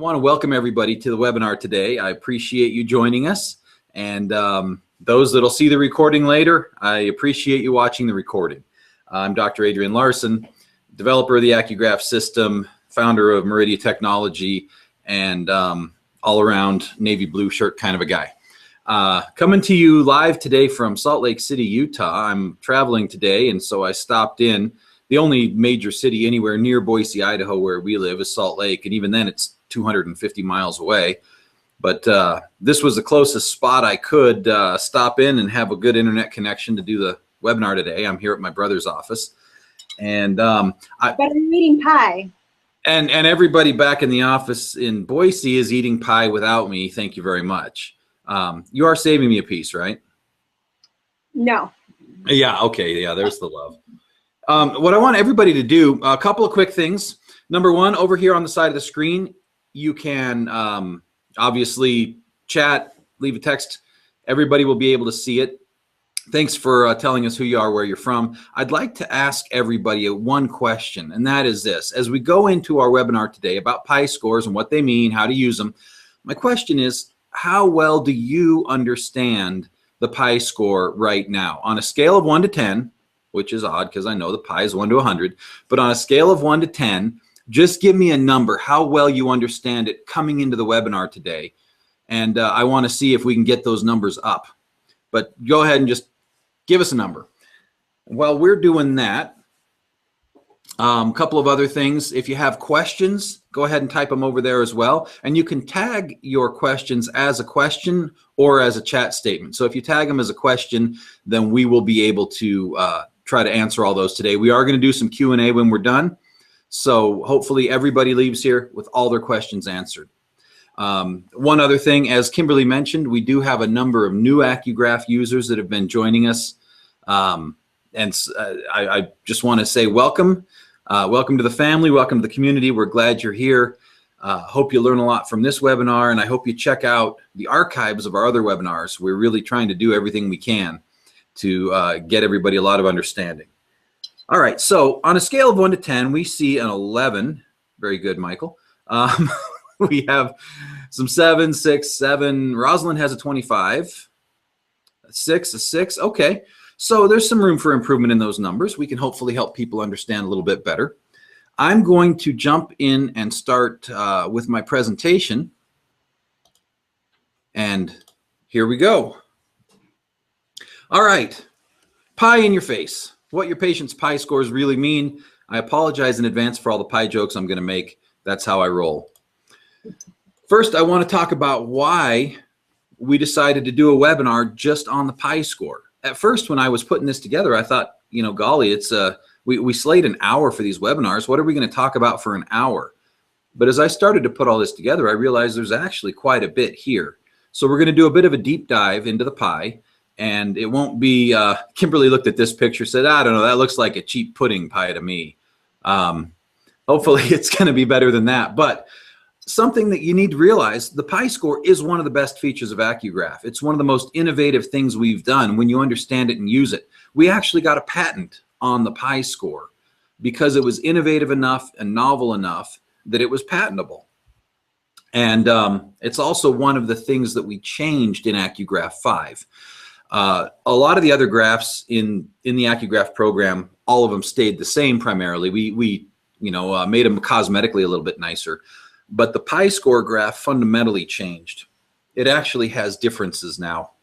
want to welcome everybody to the webinar today. I appreciate you joining us. And those that'll see the recording later, I appreciate you watching the recording. I'm Dr. Adrian Larson, developer of the AcuGraph system, founder of Miridia Technology, and all-around navy blue shirt kind of a guy. Coming to you live today from Salt Lake City, Utah. I'm traveling today, and so I stopped in. The only major city anywhere near Boise, Idaho, where we live is Salt Lake, and even then it's 250 miles away. But this was the closest spot I could stop in and have a good internet connection to do the webinar today. I'm here at my brother's office. And but I'm eating pie. And everybody back in the office in Boise is eating pie without me. Thank you very much. You are saving me a piece, right? No. Yeah, okay, yeah, there's the love. What I want everybody to do, a couple of quick things. Number one, over here on the side of the screen, you can obviously chat, leave a text. Everybody will be able to see it. Thanks for telling us who you are, where you're from. I'd like to ask everybody one question, and that is this. As we go into our webinar today about PIE scores and what they mean, how to use them, my question is, how well do you understand the PIE score right now? On a scale of 1 to 10, which is odd because I know the PIE is 1 to 100, but on a scale of 1 to 10, just give me a number, how well you understand it coming into the webinar today. And I want to see if we can get those numbers up. But go ahead and just give us a number. While we're doing that, a couple of other things. If you have questions, go ahead and type them over there as well. And you can tag your questions as a question or as a chat statement. So if you tag them as a question, then we will be able to try to answer all those today. We are going to do some Q&A when we're done. So hopefully everybody leaves here with all their questions answered. One other thing, as Kimberly mentioned, we do have a number of new AcuGraph users that have been joining us. I just want to say welcome. Welcome to the family. Welcome to the community. We're glad you're here. Hope you learn a lot from this webinar, and I hope you check out the archives of our other webinars. We're really trying to do everything we can to get everybody a lot of understanding. All right, so on a scale of 1 to 10, we see an 11. Very good, Michael. We have some 7, 6, 7. Rosalind has a 25. A 6, a 6. Okay, so there's some room for improvement in those numbers. We can hopefully help people understand a little bit better. I'm going to jump in and start with my presentation. And here we go. All right, pie in your face. What your patient's PIE scores really mean. I apologize in advance for all the pie jokes I'm going to make. That's how I roll. First, I want to talk about why we decided to do a webinar just on the PIE score. At first, when I was putting this together, I thought, you know, golly, it's we slate an hour for these webinars. What are we going to talk about for an hour? But as I started to put all this together, I realized there's actually quite a bit here. So we're going to do a bit of a deep dive into the PIE. And it won't be, Kimberly looked at this picture, said, I don't know, that looks like a cheap pudding pie to me. Hopefully it's going to be better than that. But something that you need to realize, the PIE score is one of the best features of AcuGraph. It's one of the most innovative things we've done when you understand it and use it. We actually got a patent on the PIE score because it was innovative enough and novel enough that it was patentable. And it's also one of the things that we changed in AcuGraph 5. A lot of the other graphs in the AcuGraph program, all of them stayed the same primarily. We made them cosmetically a little bit nicer. But the PIE score graph fundamentally changed. It actually has differences now.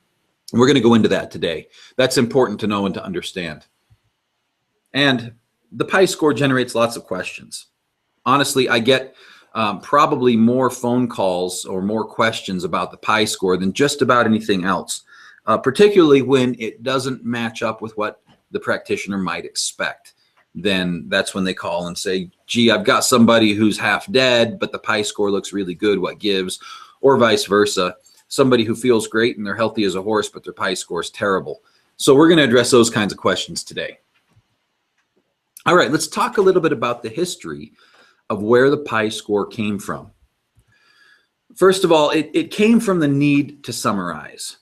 We're going to go into that today. That's important to know and to understand. And the PIE score generates lots of questions. Honestly, I get probably more phone calls or more questions about the PIE score than just about anything else. Particularly when it doesn't match up with what the practitioner might expect. Then that's when they call and say, gee, I've got somebody who's half dead, but the PIE score looks really good, what gives? Or vice versa, somebody who feels great and they're healthy as a horse, but their PIE score is terrible. So we're going to address those kinds of questions today. All right, let's talk a little bit about the history of where the PIE score came from. First of all, it came from the need to summarize.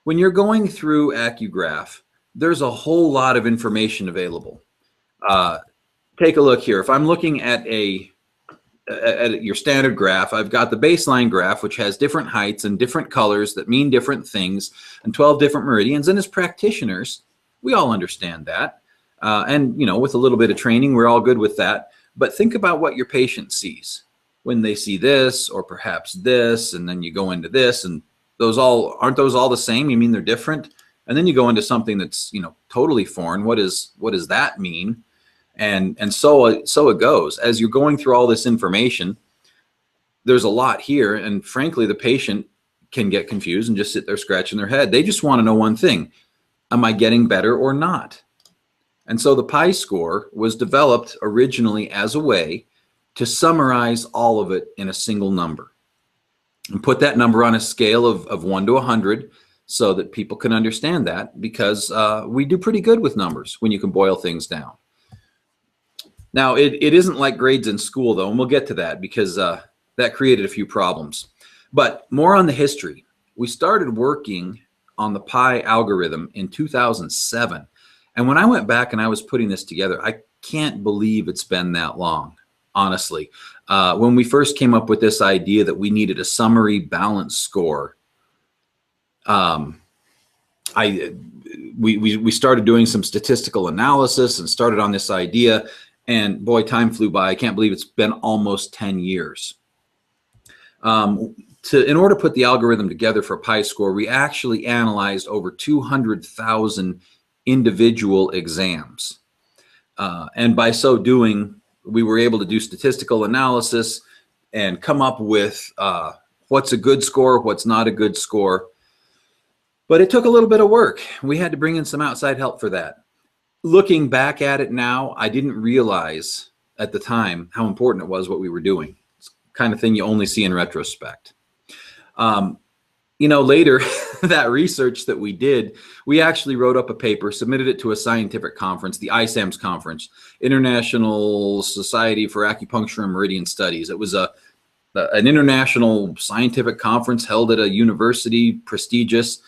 When you're going through AcuGraph, there's a whole lot of information available. Take a look here. If I'm looking at a at your standard graph, I've got the baseline graph, which has different heights and different colors that mean different things, and 12 different meridians. And as practitioners, we all understand that. And, you know, with a little bit of training, we're all good with that. But think about what your patient sees when they see this, or perhaps this, and then you go into this, and aren't those all the same? You mean they're different? And then you go into something that's, you know, totally foreign. What does that mean? And so it goes. As you're going through all this information, there's a lot here, and frankly, the patient can get confused and just sit there scratching their head. They just want to know one thing: am I getting better or not? And so the PIE score was developed originally as a way to summarize all of it in a single number and put that number on a scale of 1 to 100 so that people can understand that, because we do pretty good with numbers when you can boil things down. Now, it isn't like grades in school, though, and we'll get to that because that created a few problems. But more on the history. We started working on the PIE algorithm in 2007. And when I went back and I was putting this together, I can't believe it's been that long, honestly. When we first came up with this idea that we needed a summary balance score, we started doing some statistical analysis and started on this idea. And boy, time flew by. I can't believe it's been almost 10 years. In order to put the algorithm together for PIE score, we actually analyzed over 200,000 individual exams. And by so doing, we were able to do statistical analysis and come up with what's a good score, what's not a good score. But it took a little bit of work. We had to bring in some outside help for that. Looking back at it now, I didn't realize at the time how important it was what we were doing. It's the kind of thing you only see in retrospect. You know, later, that research that we did, we actually wrote up a paper, submitted it to a scientific conference, the ISAMS conference, International Society for Acupuncture and Meridian Studies. It was an international scientific conference held at a university, prestigious.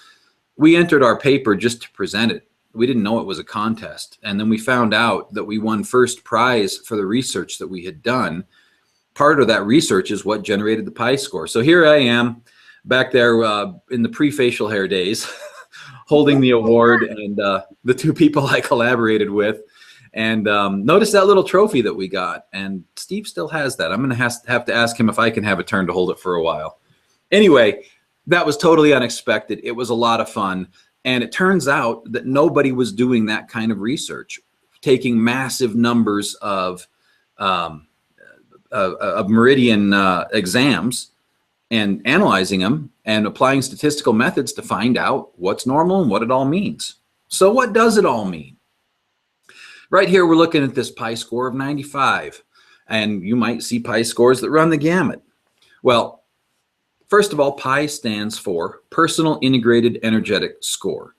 We entered our paper just to present it. We didn't know it was a contest. And then we found out that we won first prize for the research that we had done. Part of that research is what generated the PIE score. So here I am back there in the pre-facial hair days, holding the award, and the two people I collaborated with. And notice that little trophy that we got. And Steve still has that. I'm going to have to ask him if I can have a turn to hold it for a while. Anyway, that was totally unexpected. It was a lot of fun. And it turns out that nobody was doing that kind of research, taking massive numbers of meridian exams and analyzing them and applying statistical methods to find out what's normal and what it all means. So what does it all mean? Right here, we're looking at this PIE score of 95, and you might see PIE scores that run the gamut. Well, first of all, PIE stands for Personal Integrated Energetic Score.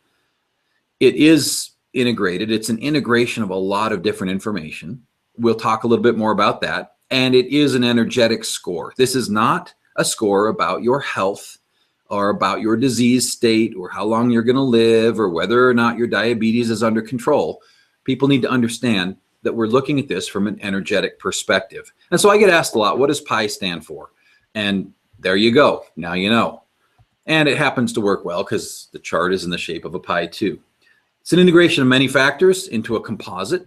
It is integrated. It's an integration of a lot of different information. We'll talk a little bit more about that. And it is an energetic score. This is not a score about your health or about your disease state or how long you're going to live or whether or not your diabetes is under control. People need to understand that we're looking at this from an energetic perspective. And so I get asked a lot, what does PIE stand for? And there you go. Now you know. And it happens to work well because the chart is in the shape of a PIE too. It's an integration of many factors into a composite.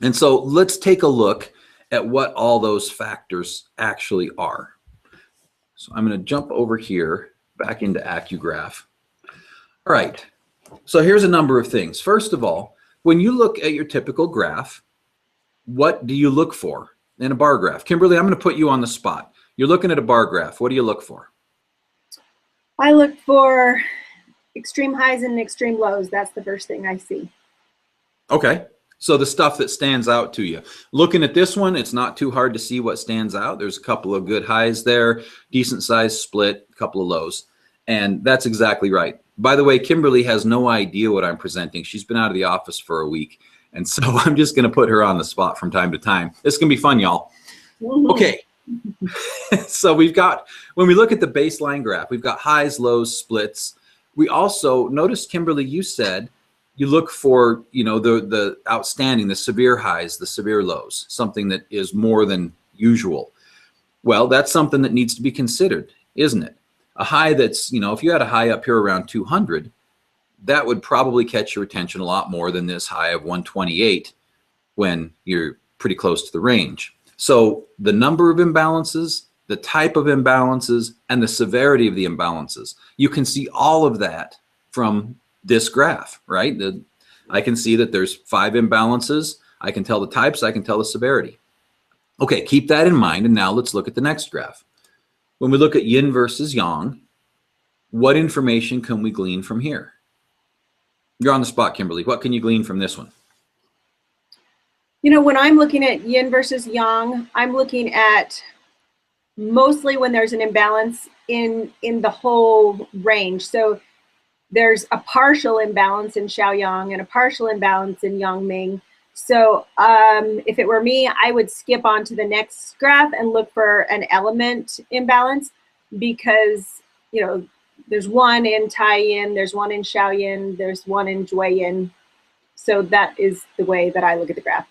And so let's take a look at what all those factors actually are. So I'm going to jump over here back into AcuGraph. All right. So here's a number of things. First of all, when you look at your typical graph, what do you look for in a bar graph? Kimberly, I'm going to put you on the spot. You're looking at a bar graph. What do you look for? I look for extreme highs and extreme lows. That's the first thing I see. Okay. So the stuff that stands out to you. Looking at this one, it's not too hard to see what stands out. There's a couple of good highs there, decent size split, a couple of lows. And that's exactly right. By the way, Kimberly has no idea what I'm presenting. She's been out of the office for a week. And so I'm just going to put her on the spot from time to time. It's going to be fun, y'all. Okay. So we've got, when we look at the baseline graph, we've got highs, lows, splits. We also, notice, Kimberly, you said, you look for, you know, the outstanding, the severe highs, the severe lows, something that is more than usual. Well, that's something that needs to be considered, isn't it? A high that's, if you had a high up here around 200, that would probably catch your attention a lot more than this high of 128 when you're pretty close to the range. So the number of imbalances, the type of imbalances, and the severity of the imbalances, you can see all of that from this graph, right? I can see that there's 5 imbalances. I can tell the types, I can tell the severity. Okay, keep that in mind, and now let's look at the next graph. When we look at yin versus yang, what information can we glean from here? You're on the spot, Kimberly. What can you glean from this one? When I'm looking at yin versus yang, I'm looking at mostly when there's an imbalance in the whole range. So there's a partial imbalance in Xiaoyang and a partial imbalance in Yangming. So if it were me, I would skip on to the next graph and look for an element imbalance, because there's one in Taiyin, there's one in Xiaoyin, there's one in Jueyin. So that is the way that I look at the graph.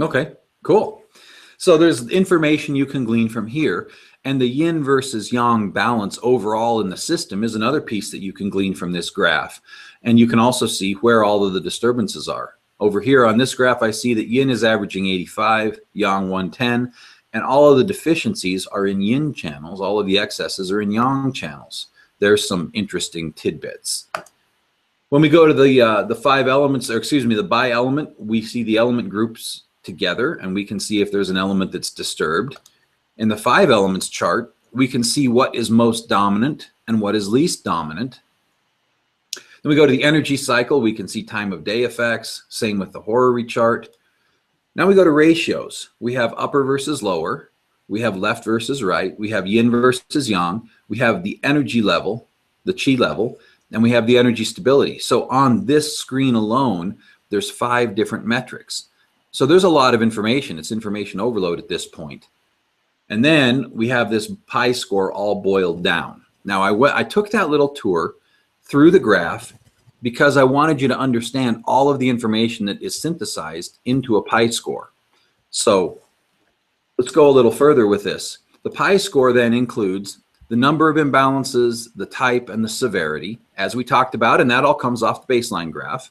Okay, cool. So there's information you can glean from here, and the yin versus yang balance overall in the system is another piece that you can glean from this graph. And you can also see where all of the disturbances are. Over here on this graph, I see that yin is averaging 85, yang 110, and all of the deficiencies are in yin channels. All of the excesses are in yang channels. There's some interesting tidbits. When we go to the 5 elements, or excuse me, the bi element, we see the element groups together, and we can see if there's an element that's disturbed. In the 5 elements chart, we can see what is most dominant and what is least dominant. Then we go to the energy cycle. We can see time of day effects. Same with the horary chart. Now we go to ratios. We have upper versus lower. We have left versus right. We have yin versus yang. We have the energy level, the qi level, and we have the energy stability. So on this screen alone, there's 5 different metrics. So there's a lot of information. It's information overload at this point. And then we have this PIE score all boiled down. Now I took that little tour through the graph because I wanted you to understand all of the information that is synthesized into a PIE score. So let's go a little further with this. The PIE score then includes the number of imbalances, the type, and the severity, as we talked about, and that all comes off the baseline graph.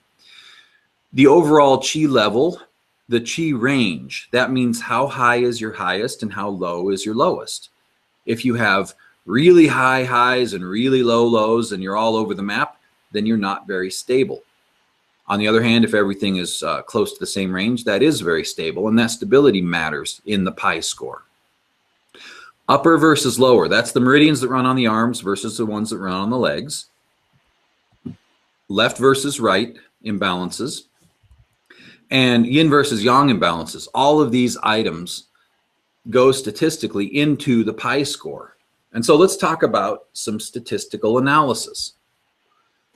The overall qi level, the qi range, that means how high is your highest and how low is your lowest. If you have really high highs and really low lows and you're all over the map, then you're not very stable. On the other hand, if everything is close to the same range, that is very stable, and that stability matters in the PIE score. Upper versus lower, that's the meridians that run on the arms versus the ones that run on the legs. Left versus right imbalances. And yin versus yang imbalances. All of these items go statistically into the PIE score. And so let's talk about some statistical analysis.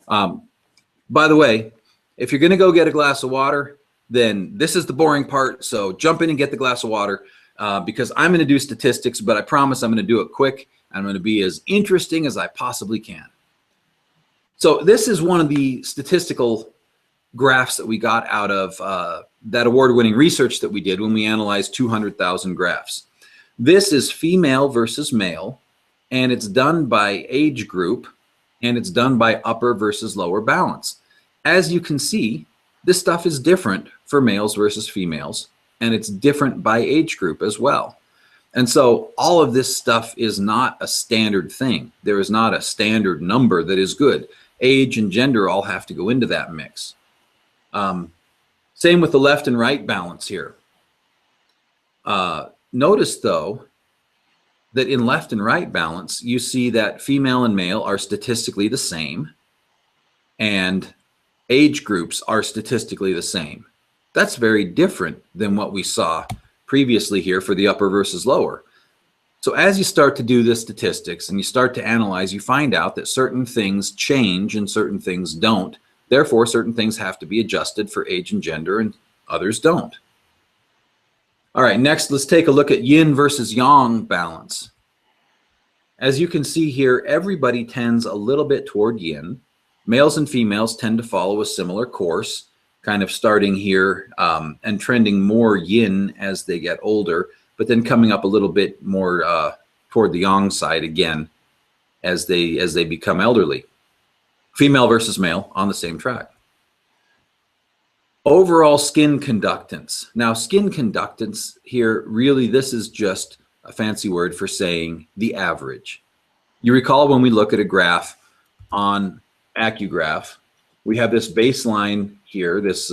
By the way, if you're going to go get a glass of water, then this is the boring part. So jump in and get the glass of water because I'm going to do statistics, but I promise I'm going to do it quick. I'm going to be as interesting as I possibly can. So this is one of the statistical graphs that we got out of that award-winning research that we did when we analyzed 200,000 graphs. This is female versus male, and it's done by age group, and it's done by upper versus lower balance. As you can see, this stuff is different for males versus females, and it's different by age group as well. And so all of this stuff is not a standard thing. There is not a standard number that is good. Age and gender all have to go into that mix. Same with the left and right balance here. Notice though that in left and right balance, you see that female and male are statistically the same, and age groups are statistically the same. That's very different than what we saw previously here for the upper versus lower. So as you start to do the statistics and you start to analyze, you find out that certain things change and certain things don't. Therefore, certain things have to be adjusted for age and gender and others don't. All right, next let's take a look at yin versus yang balance. As you can see here, everybody tends a little bit toward yin. Males and females tend to follow a similar course, kind of starting here and trending more yin as they get older. but then coming up a little bit more toward the yang side again as they become elderly. Female versus male on the same track. Overall skin conductance. Now, skin conductance here, really, this is just a fancy word for saying the average. You recall when we look at a graph on AcuGraph, we have this baseline here, this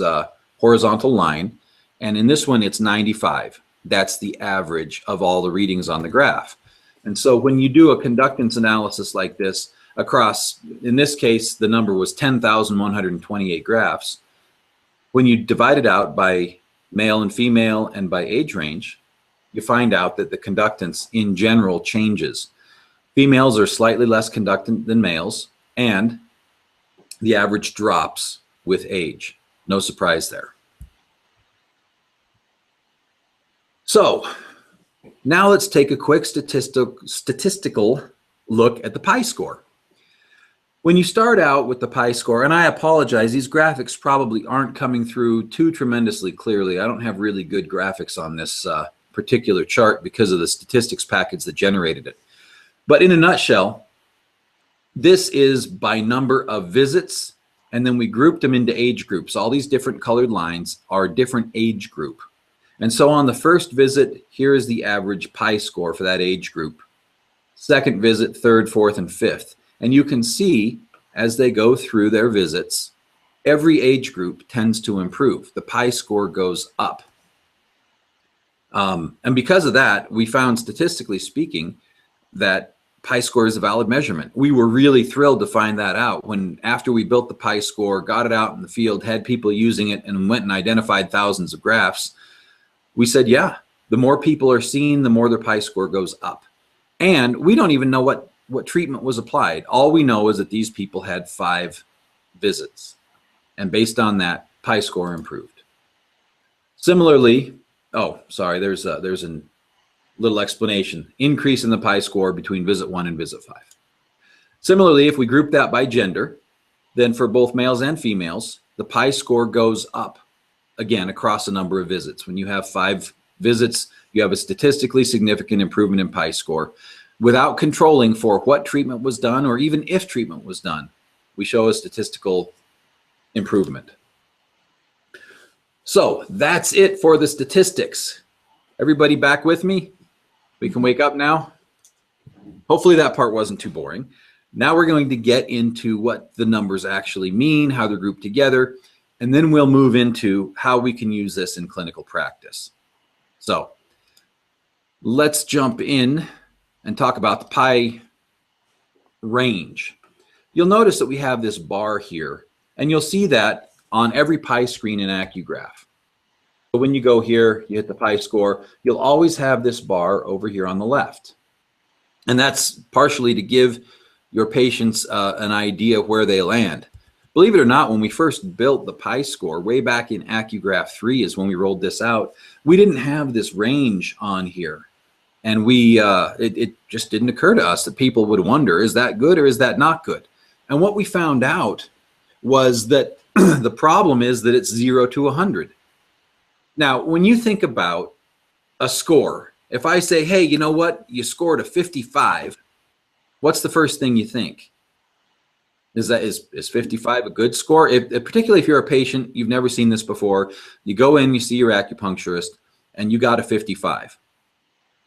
horizontal line, and in this one it's 95. That's the average of all the readings on the graph. And so when you do a conductance analysis like this across, in this case, the number was 10,128 graphs. When you divide it out by male and female and by age range, you find out that the conductance in general changes. Females are slightly less conductant than males, and the average drops with age. No surprise there. So now let's take a quick statistical look at the PIE score. When you start out with the PIE score, and I apologize, these graphics probably aren't coming through too tremendously clearly. I don't have really good graphics on this particular chart because of the statistics package that generated it. But in a nutshell, this is by number of visits, and then we grouped them into age groups. All these different colored lines are a different age group. And so on the first visit, here is the average PIE score for that age group. Second visit, third, fourth, and fifth. And you can see as they go through their visits, every age group tends to improve. The PIE score goes up. And because of that, we found, statistically speaking, that PIE score is a valid measurement. We were really thrilled to find that out when, after we built the PIE score, got it out in the field, had people using it, and went and identified thousands of graphs, we said, yeah, the more people are seen, the more their PIE score goes up. And we don't even know what treatment was applied. All we know is that these people had 5 visits. And based on that, PIE score improved. Similarly, oh, sorry, there's a little explanation. Increase in the PIE score between visit 1 and visit 5. Similarly, if we group that by gender, then for both males and females, the PIE score goes up, again, across a number of visits. When you have 5 visits, you have a statistically significant improvement in PIE score. Without controlling for what treatment was done or even if treatment was done, we show a statistical improvement. So that's it for the statistics. Everybody back with me? We can wake up now. Hopefully that part wasn't too boring. Now we're going to get into what the numbers actually mean, how they're grouped together, and then we'll move into how we can use this in clinical practice. So let's jump in and talk about the PIE range. You'll notice that we have this bar here, and you'll see that on every PIE screen in AcuGraph. So when you go here, you hit the PIE score, you'll always have this bar over here on the left. And that's partially to give your patients an idea of where they land. Believe it or not, when we first built the PIE score, way back in AcuGraph 3 is when we rolled this out, we didn't have this range on here. And it just didn't occur to us that people would wonder, is that good or is that not good? And what we found out was that the problem is that it's 0 to 100. Now, when you think about a score, if I say, hey, you know what, you scored a 55, what's the first thing you think? Is 55 a good score? Particularly if you're a patient, you've never seen this before, you go in, you see your acupuncturist, and you got a 55.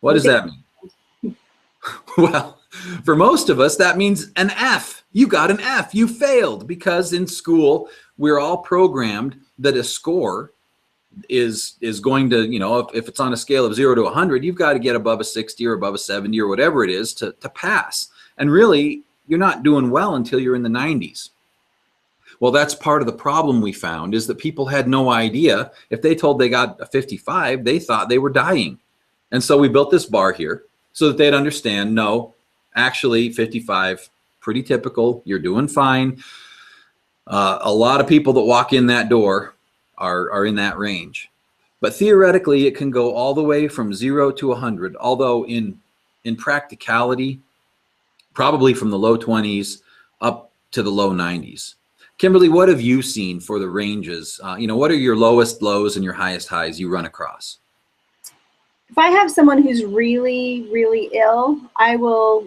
What does that mean? Well, for most of us, that means an F. You got an F. You failed, because in school, we're all programmed that a score is going to, you know, if it's on a scale of 0 to 100, you've got to get above a 60 or above a 70 or whatever it is to pass. And really, you're not doing well until you're in the 90s. Well, that's part of the problem we found, is that people had no idea. If they told they got a 55, they thought they were dying. And so we built this bar here so that they'd understand, no, actually 55, pretty typical, you're doing fine. A lot of people that walk in that door are in that range. But theoretically, it can go all the way from 0 to 100, although in practicality, probably from the low 20s up to the low 90s. Kimberly, what have you seen for the ranges? You know, what are your lowest lows and your highest highs you run across? If I have someone who's really, really ill, I will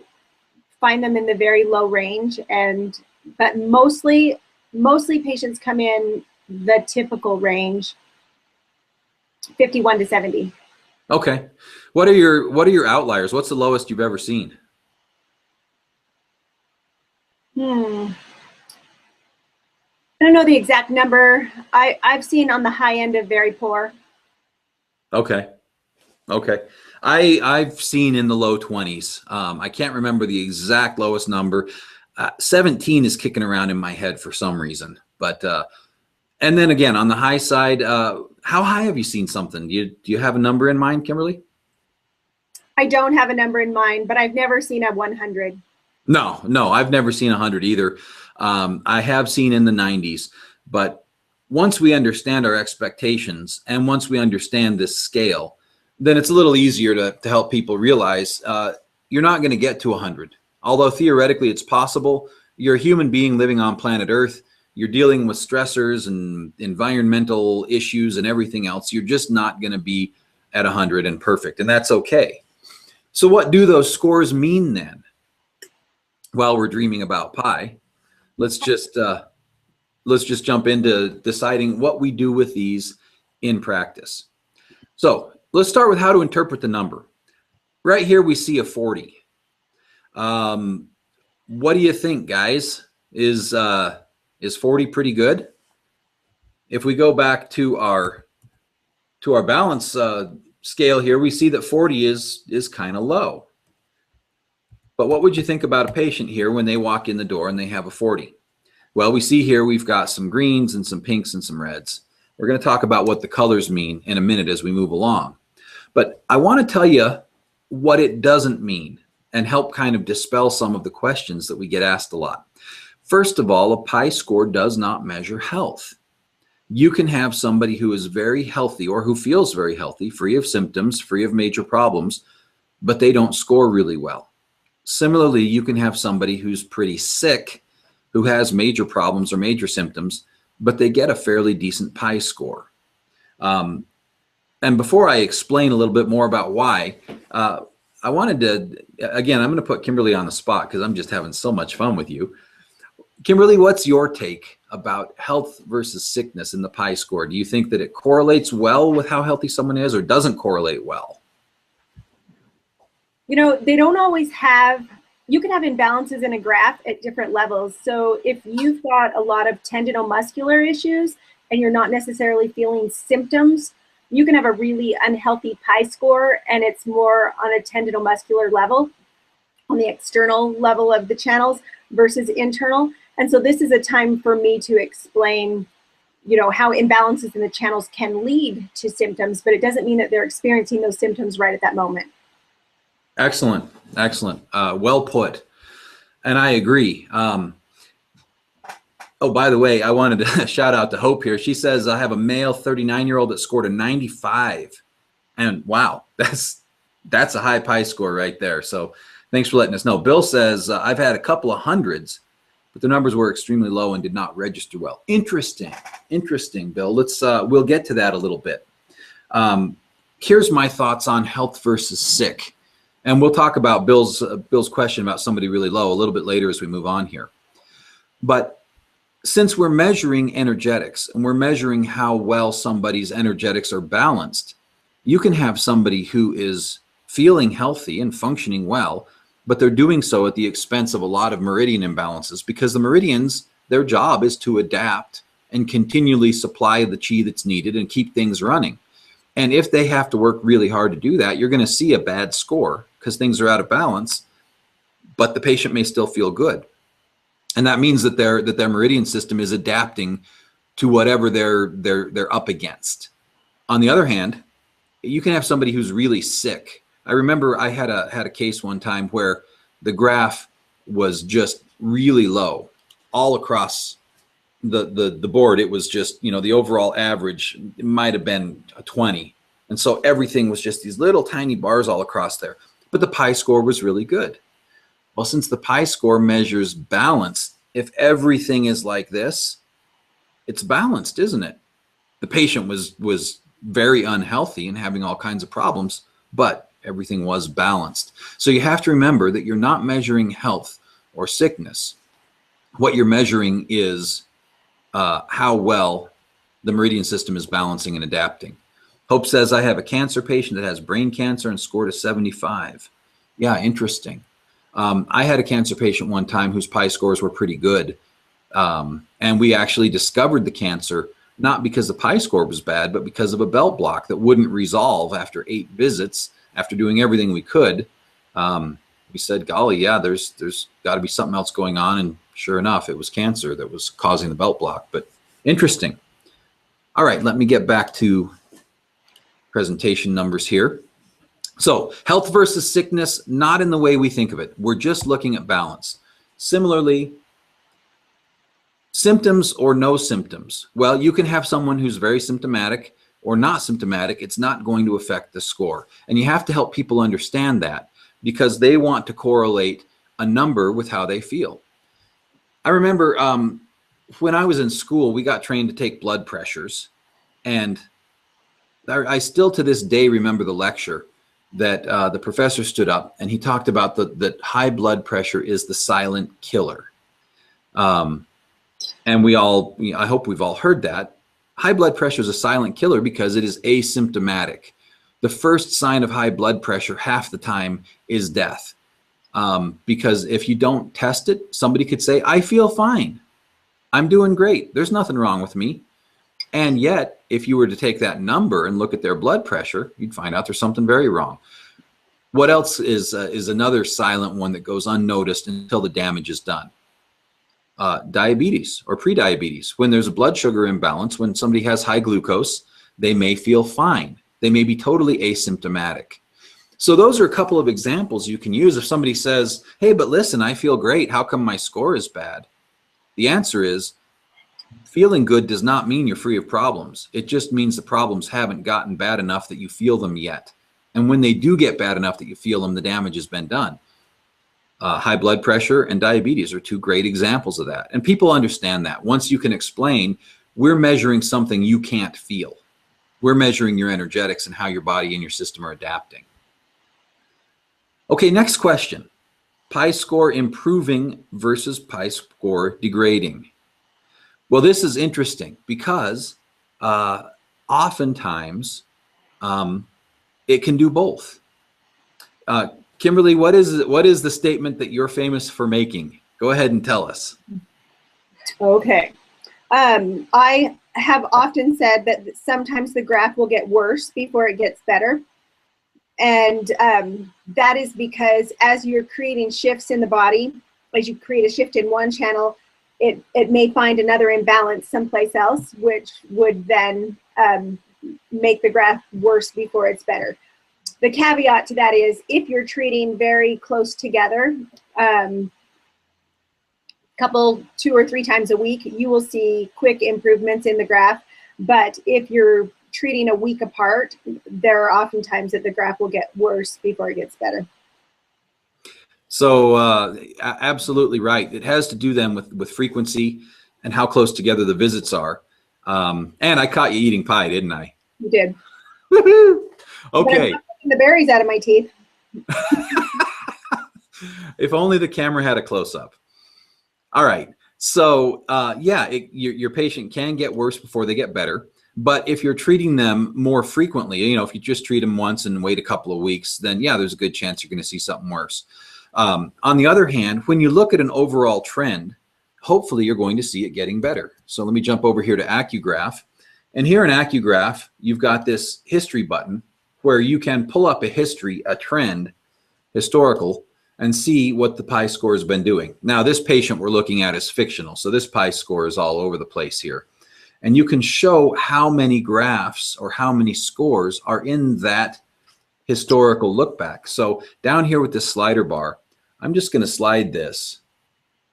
find them in the very low range, but mostly patients come in the typical range, 51 to 70. Okay. What are your outliers? What's the lowest you've ever seen? I don't know the exact number. I've seen on the high end of very poor. Okay. Okay. I've seen in the low 20s. I can't remember the exact lowest number. 17 is kicking around in my head for some reason. But and then again, on the high side, how high have you seen something? Do you have a number in mind, Kimberly? I don't have a number in mind, but I've never seen a 100. No, I've never seen 100 either. I have seen in the 90s, but once we understand our expectations and once we understand this scale, then it's a little easier to help people realize you're not going to get to 100. Although theoretically it's possible, you're a human being living on planet Earth. You're dealing with stressors and environmental issues and everything else. You're just not going to be at 100 and perfect, and that's okay. So what do those scores mean then? While we're dreaming about pi, let's just jump into deciding what we do with these in practice. So let's start with how to interpret the number. Right here we see a 40. What do you think, guys? Is 40 pretty good? If we go back to our balance scale here, we see that 40 is kind of low. But what would you think about a patient here when they walk in the door and they have a 40? Well, we see here we've got some greens and some pinks and some reds. We're going to talk about what the colors mean in a minute as we move along. But I want to tell you what it doesn't mean and help kind of dispel some of the questions that we get asked a lot. First of all, a PIE score does not measure health. You can have somebody who is very healthy or who feels very healthy, free of symptoms, free of major problems, but they don't score really well. Similarly, you can have somebody who's pretty sick, who has major problems or major symptoms, but they get a fairly decent PIE score. And before I explain a little bit more about why, I wanted to, again, I'm going to put Kimberly on the spot because I'm just having so much fun with you. Kimberly, what's your take about health versus sickness in the PIE score? Do you think that it correlates well with how healthy someone is or doesn't correlate well? You know, they don't always have, you can have imbalances in a graph at different levels. So if you've got a lot of tendinomuscular issues and you're not necessarily feeling symptoms, you can have a really unhealthy PIE score and it's more on a tendinomuscular level, on the external level of the channels versus internal. And so this is a time for me to explain, you know, how imbalances in the channels can lead to symptoms, but it doesn't mean that they're experiencing those symptoms right at that moment. Excellent, excellent. Well put. And I agree. Oh, by the way, I wanted to shout out to Hope here. She says, I have a male 39-year-old that scored a 95. And wow, that's a high PIE score right there. So thanks for letting us know. Bill says, I've had a couple of hundreds, but the numbers were extremely low and did not register well. Interesting, interesting, Bill. We'll get to that a little bit. Here's my thoughts on health versus sick. And we'll talk about Bill's question about somebody really low a little bit later as we move on here. But since we're measuring energetics and we're measuring how well somebody's energetics are balanced, you can have somebody who is feeling healthy and functioning well, but they're doing so at the expense of a lot of meridian imbalances because the meridians, their job is to adapt and continually supply the chi that's needed and keep things running. And if they have to work really hard to do that, you're going to see a bad score because things are out of balance, but the patient may still feel good. And that means that their meridian system is adapting to whatever they're up against. On the other hand, you can have somebody who's really sick. I remember I had a case one time where the graph was just really low all across the board. It was just, you know, the overall average might have been a 20. And so everything was just these little tiny bars all across there. But the PIE score was really good. Well, since the PIE score measures balance, if everything is like this, it's balanced, isn't it? The patient was very unhealthy and having all kinds of problems, but everything was balanced. So you have to remember that you're not measuring health or sickness. What you're measuring is how well the meridian system is balancing and adapting. Hope says, I have a cancer patient that has brain cancer and scored a 75. Yeah, interesting. I had a cancer patient one time whose PIE scores were pretty good. And we actually discovered the cancer, not because the PIE score was bad, but because of a belt block that wouldn't resolve after 8 visits. After doing everything we could, we said, golly, yeah, there's got to be something else going on. And sure enough, it was cancer that was causing the belt block. But interesting. All right, let me get back to presentation numbers here. So health versus sickness, not in the way we think of it. We're just looking at balance. Similarly, symptoms or no symptoms. Well, you can have someone who's very symptomatic or not symptomatic. It's not going to affect the score. And you have to help people understand that, because they want to correlate a number with how they feel. I remember when I was in school, we got trained to take blood pressures. And I still to this day remember the lecture that the professor stood up and he talked about that high blood pressure is the silent killer. And we all, I hope we've all heard that. High blood pressure is a silent killer because it is asymptomatic. The first sign of high blood pressure half the time is death. Because if you don't test it, somebody could say, I feel fine. I'm doing great. There's nothing wrong with me. And yet, if you were to take that number and look at their blood pressure, you'd find out there's something very wrong. What else is another silent one that goes unnoticed until the damage is done? Diabetes or prediabetes. When there's a blood sugar imbalance, when somebody has high glucose, they may feel fine. They may be totally asymptomatic. So those are a couple of examples you can use. If somebody says, hey, but listen, I feel great. How come my score is bad? The answer is, feeling good does not mean you're free of problems. It just means the problems haven't gotten bad enough that you feel them yet. And when they do get bad enough that you feel them, the damage has been done. High blood pressure and diabetes are 2 great examples of that. And people understand that. Once you can explain, we're measuring something you can't feel. We're measuring your energetics and how your body and your system are adapting. Okay, next question. PIE score improving versus PIE score degrading. Well, this is interesting because oftentimes it can do both. Kimberly, what is the statement that you're famous for making? Go ahead and tell us. Okay. I have often said that sometimes the graph will get worse before it gets better. And that is because as you're creating shifts in the body, as you create a shift in one channel, it may find another imbalance someplace else, which would then make the graph worse before it's better. The caveat to that is if you're treating very close together, couple 2 or 3 times a week, you will see quick improvements in the graph. But if you're treating a week apart, there are often times that the graph will get worse before it gets better. So absolutely right. It has to do then with frequency and how close together the visits are. And I caught you eating pie, didn't I? You did. Woohoo! Okay. But I'm not taking the berries out of my teeth. If only the camera had a close-up. All right. So yeah, your patient can get worse before they get better. But if you're treating them more frequently, you know, if you just treat them once and wait a couple of weeks, then yeah, there's a good chance you're going to see something worse. On the other hand, when you look at an overall trend, hopefully you're going to see it getting better. So let me jump over here to AcuGraph. And here in AcuGraph, you've got this history button where you can pull up a history, a trend, historical, and see what the PIE score has been doing. Now, this patient we're looking at is fictional, so this PIE score is all over the place here. And you can show how many graphs or how many scores are in that historical look back. So down here with this slider bar, I'm just going to slide this.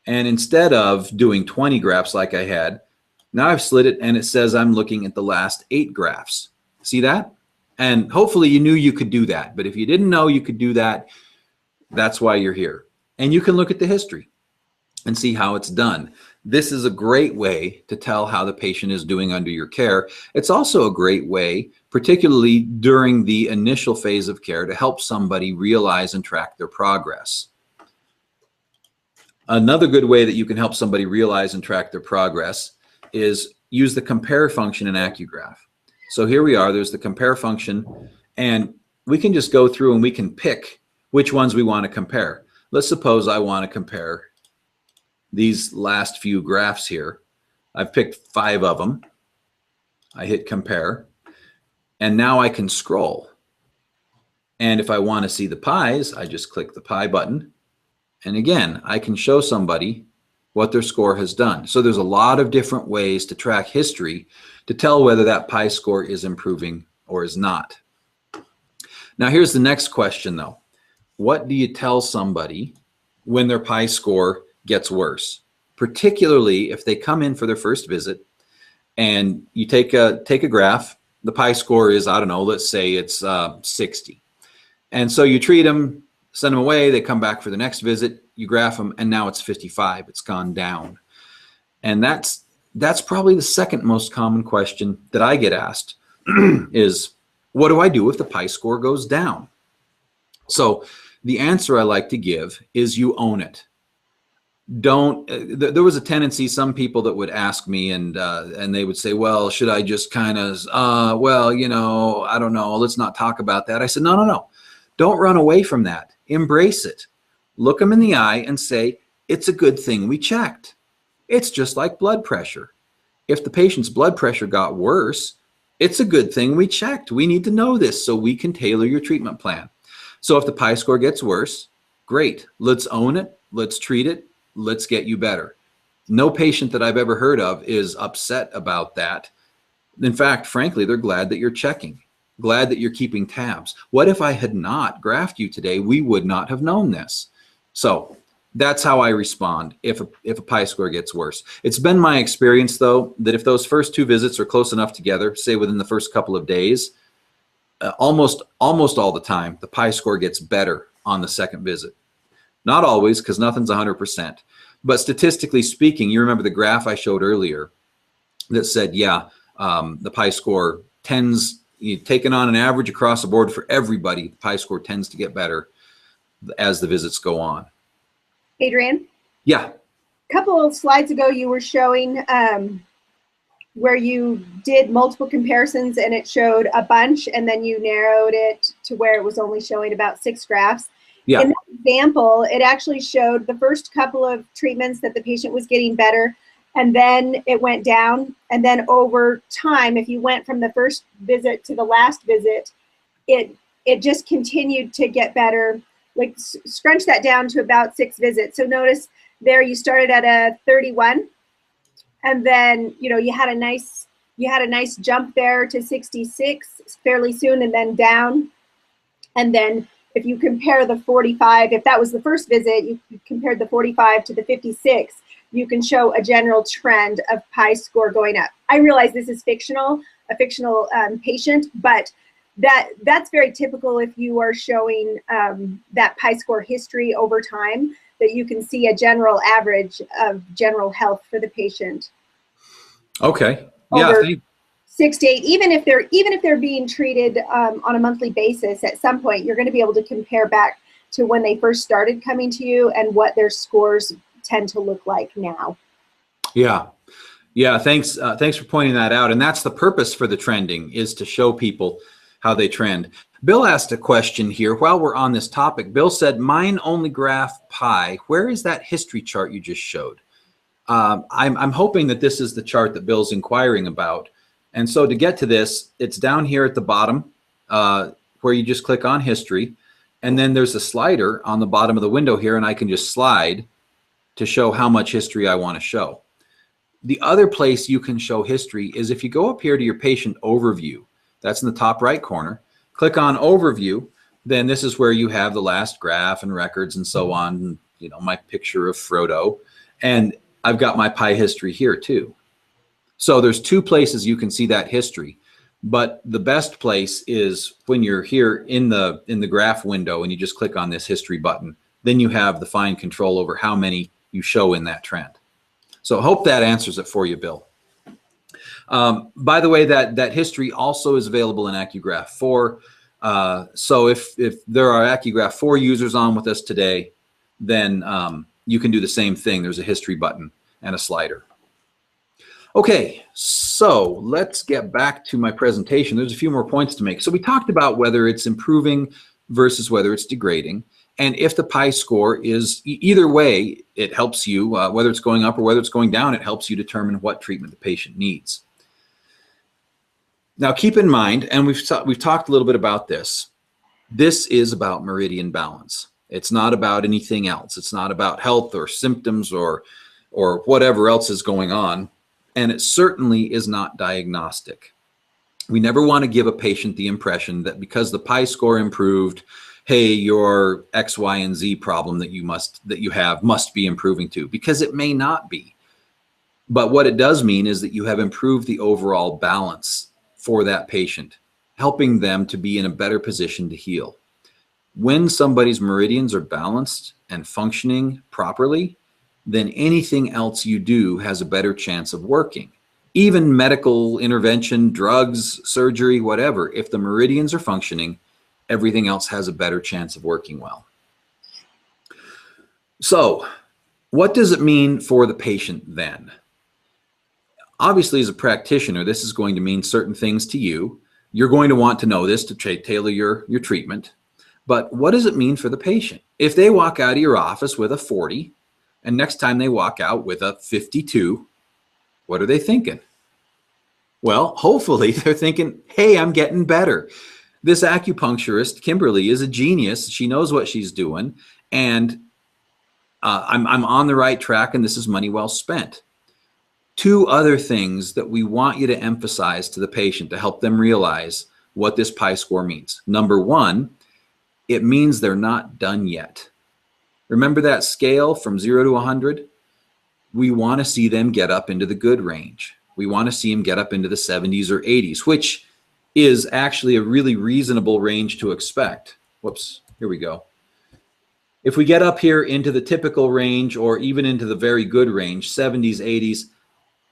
And instead of doing 20 graphs like I had, now I've slid it and it says I'm looking at the last 8 graphs. See that? And hopefully you knew you could do that. But if you didn't know you could do that, that's why you're here. And you can look at the history. and see how it's done. This is a great way to tell how the patient is doing under your care. It's also a great way, particularly during the initial phase of care, to help somebody realize and track their progress. Another good way that you can help somebody realize and track their progress is use the compare function in AcuGraph. So here we are, there's the compare function, and we can just go through and we can pick which ones we want to compare. Let's suppose I want to compare these last few graphs here. I've picked 5 of them. I hit compare, and now I can scroll. And if I want to see the pies, I just click the pie button. And again, I can show somebody what their score has done. So there's a lot of different ways to track history to tell whether that PIE score is improving or is not. Now here's the next question though. What do you tell somebody when their PIE score gets worse? Particularly if they come in for their first visit and you take a graph, the PIE score is, I don't know, let's say it's 60. And so you treat them, send them away, they come back for the next visit, you graph them, and now it's 55. It's gone down. And that's probably the second most common question that I get asked is, what do I do if the PIE score goes down? So the answer I like to give is you own it. There was a tendency, some people that would ask me and they would say, well, should I just kind of, well, you know, I don't know, let's not talk about that. I said, no. Don't run away from that. Embrace it. Look them in the eye and say, it's a good thing we checked. It's just like blood pressure. If the patient's blood pressure got worse, it's a good thing we checked. We need to know this so we can tailor your treatment plan. So if the PIE score gets worse, great. Let's own it. Let's treat it. Let's get you better. No patient that I've ever heard of is upset about that. In fact, frankly, they're glad that you're checking. Glad that you're keeping tabs. What if I had not graphed you today? We would not have known this. So that's how I respond if a PIE score gets worse. It's been my experience, though, that if those first 2 visits are close enough together, say within the first couple of days, almost all the time, the PIE score gets better on the second visit. Not always, because nothing's 100%. But statistically speaking, you remember the graph I showed earlier that said, yeah, the PIE score tends, taken on an average across the board for everybody, the PIE score tends to get better as the visits go on. Adrian? Yeah. A couple of slides ago, you were showing where you did multiple comparisons and it showed a bunch, and then you narrowed it to where it was only showing about 6 graphs. Yeah. In that example, it actually showed the first couple of treatments that the patient was getting better, and then it went down. And then over time, if you went from the first visit to the last visit, it just continued to get better. Like scrunch that down to about 6 visits. So notice there you started at a 31, and then you had a nice jump there to 66 fairly soon, and then down. And then if you compare the 45, if that was the first visit, you compared the 45 to the 56, you can show a general trend of PIE score going up. I realize this is a fictional patient, but that's very typical if you are showing that PIE score history over time, that you can see a general average of general health for the patient. Okay. Yeah. 6 to 8, even if they're being treated on a monthly basis, at some point you're going to be able to compare back to when they first started coming to you and what their scores tend to look like now. Yeah. Thanks for pointing that out. And that's the purpose for the trending, is to show people how they trend. Bill asked a question here while we're on this topic. Bill said, mine only graph PIE. Where is that history chart you just showed? I'm hoping that this is the chart that Bill's inquiring about. And so to get to this, it's down here at the bottom where you just click on history. And then there's a slider on the bottom of the window here, and I can just slide to show how much history I want to show. The other place you can show history is if you go up here to your patient overview. That's in the top right corner. Click on overview. Then this is where you have the last graph and records and so on. My picture of Frodo. And I've got my PIE history here too. So there's 2 places you can see that history. But the best place is when you're here in the graph window and you just click on this history button. Then you have the fine control over how many you show in that trend. So I hope that answers it for you, Bill. By the way, that history also is available in AcuGraph 4. So if there are AcuGraph 4 users on with us today, then you can do the same thing. There's a history button and a slider. Okay, so let's get back to my presentation. There's a few more points to make. So we talked about whether it's improving versus whether it's degrading. And if the PIE score is either way, it helps you, whether it's going up or whether it's going down, it helps you determine what treatment the patient needs. Now keep in mind, and we've talked a little bit about this, this is about meridian balance. It's not about anything else. It's not about health or symptoms or whatever else is going on. And it certainly is not diagnostic. We never want to give a patient the impression that because the PIE score improved, hey, your X, Y, and Z problem that you have must be improving too, because it may not be. But what it does mean is that you have improved the overall balance for that patient, helping them to be in a better position to heal. When somebody's meridians are balanced and functioning properly, then anything else you do has a better chance of working. Even medical intervention, drugs, surgery, whatever, if the meridians are functioning, everything else has a better chance of working well. So, what does it mean for the patient then? Obviously, as a practitioner, this is going to mean certain things to you. You're going to want to know this to tailor your treatment. But what does it mean for the patient? If they walk out of your office with a 40, and next time they walk out with a 52, what are they thinking? Well, hopefully they're thinking, hey, I'm getting better. This acupuncturist, Kimberly, is a genius. She knows what she's doing, and I'm on the right track, and this is money well spent. Two other things that we want you to emphasize to the patient to help them realize what this PIE score means. Number one, it means they're not done yet. Remember that scale from 0 to 100? We want to see them get up into the good range. We want to see them get up into the 70s or 80s, which is actually a really reasonable range to expect. Whoops, here we go. If we get up here into the typical range or even into the very good range, 70s, 80s,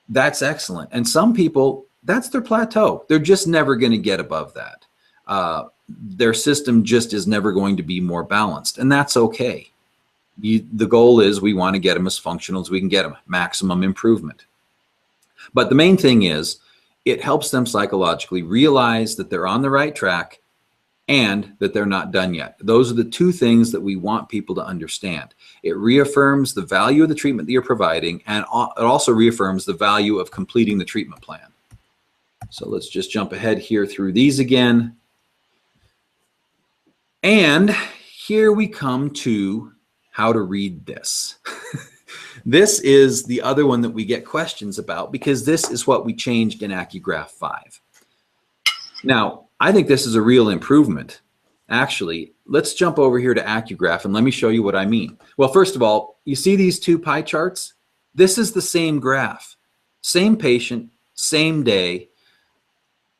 that's excellent. And some people, that's their plateau. They're just never going to get above that. Their system just is never going to be more balanced, and that's okay. The goal is we want to get them as functional as we can get them, maximum improvement. But the main thing is it helps them psychologically realize that they're on the right track and that they're not done yet. Those are the two things that we want people to understand. It reaffirms the value of the treatment that you're providing, and it also reaffirms the value of completing the treatment plan. So let's just jump ahead here through these again. And here we come to how to read this. This is the other one that we get questions about because this is what we changed in AcuGraph 5. Now, I think this is a real improvement. Actually, let's jump over here to AcuGraph and let me show you what I mean. Well, first of all, you see these two pie charts? This is the same graph, same patient, same day,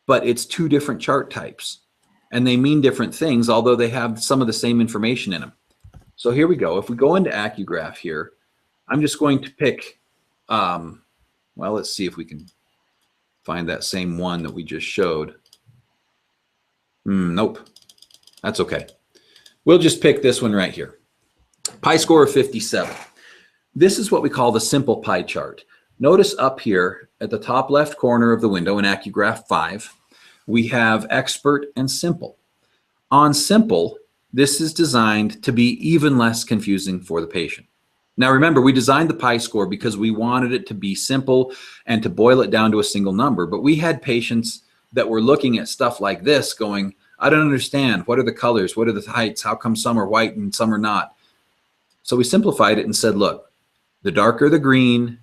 but it's two different chart types. And they mean different things, although they have some of the same information in them. So here we go. If we go into AcuGraph here, I'm just going to pick, well, let's see if we can find that same one that we just showed. Nope, that's okay. We'll just pick this one right here. PIE score of 57. This is what we call the simple pie chart. Notice up here at the top left corner of the window in AcuGraph 5, we have expert and simple. On simple, this is designed to be even less confusing for the patient. Now remember, we designed the PIE score because we wanted it to be simple and to boil it down to a single number, but we had patients that were looking at stuff like this going, I don't understand. What are the colors? What are the heights? How come some are white and some are not? So we simplified it and said, look, the darker the green,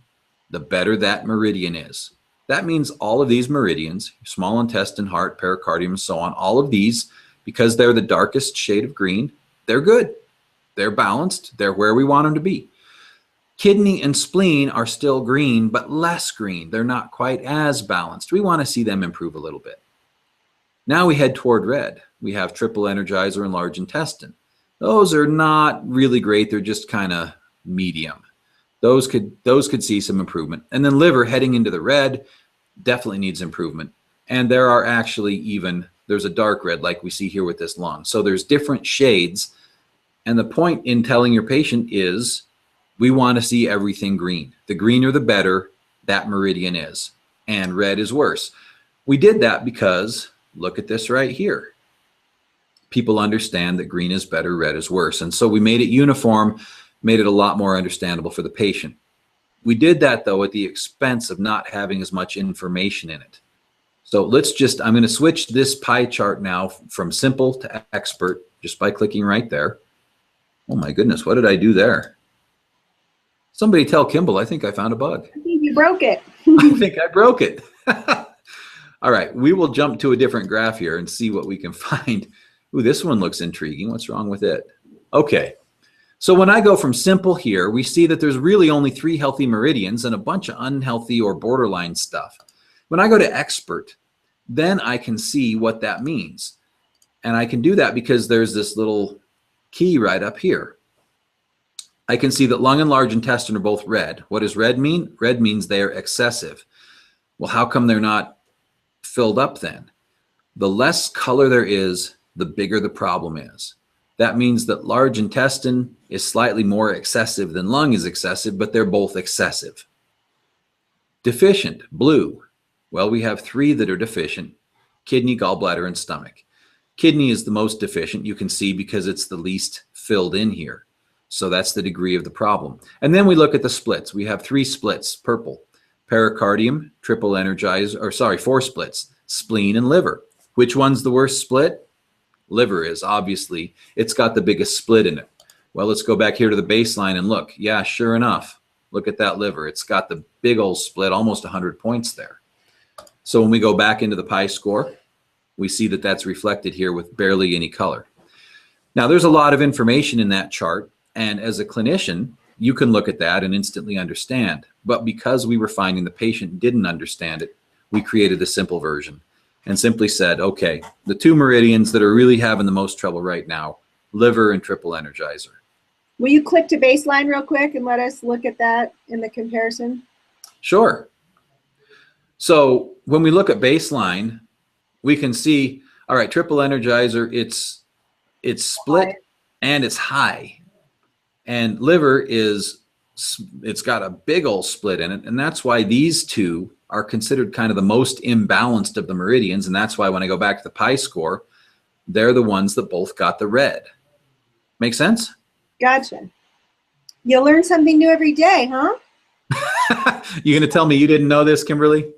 the better that meridian is. That means all of these meridians, small intestine, heart, pericardium, and so on, all of these, because they're the darkest shade of green, they're good. They're balanced. They're where we want them to be. Kidney and spleen are still green, but less green. They're not quite as balanced. We want to see them improve a little bit. Now we head toward red. We have triple energizer and large intestine. Those are not really great. They're just kind of medium. Those could see some improvement. And then liver heading into the red definitely needs improvement. And there are actually there's a dark red like we see here with this lung. So there's different shades. And the point in telling your patient is we want to see everything green. The greener the better that meridian is. And red is worse. We did that because look at this right here. People understand that green is better, red is worse. And so we made it uniform, made it a lot more understandable for the patient. We did that though at the expense of not having as much information in it. So I'm going to switch this pie chart now from simple to expert just by clicking right there. Oh my goodness, what did I do there? Somebody tell Kimball, I think I found a bug. I think you broke it. I think I broke it. All right, we will jump to a different graph here and see what we can find. Ooh, this one looks intriguing. What's wrong with it? Okay, so when I go from simple here, we see that there's really only 3 healthy meridians and a bunch of unhealthy or borderline stuff. When I go to expert, then I can see what that means. And I can do that because there's this little key right up here. I can see that lung and large intestine are both red. What does red mean? Red means they're excessive. Well, how come they're not filled up then? The less color there is, the bigger the problem is. That means that large intestine is slightly more excessive than lung is excessive, but they're both excessive. Deficient, blue. Well, we have 3 that are deficient: kidney, gallbladder, and stomach. Kidney is the most deficient, you can see, because it's the least filled in here. So that's the degree of the problem. And then we look at the splits. We have 3 splits, purple: pericardium, 4 splits, spleen and liver. Which one's the worst split? Liver is, obviously. It's got the biggest split in it. Well, let's go back here to the baseline and look. Yeah, sure enough. Look at that liver. It's got the big old split, almost 100 points there. So when we go back into the PIE score, we see that that's reflected here with barely any color. Now, there's a lot of information in that chart. And as a clinician, you can look at that and instantly understand. But because we were finding the patient didn't understand it, we created the simple version and simply said, okay, the 2 meridians that are really having the most trouble right now, liver and triple energizer. Will you click to baseline real quick and let us look at that in the comparison? Sure. So when we look at baseline, we can see, all right, triple energizer, it's split and it's high. And liver it's got a big old split in it. And that's why these 2 are considered kind of the most imbalanced of the meridians. And that's why when I go back to the PIE score, they're the ones that both got the red. Make sense? Gotcha. You learn something new every day, huh? You going to tell me you didn't know this, Kimberly?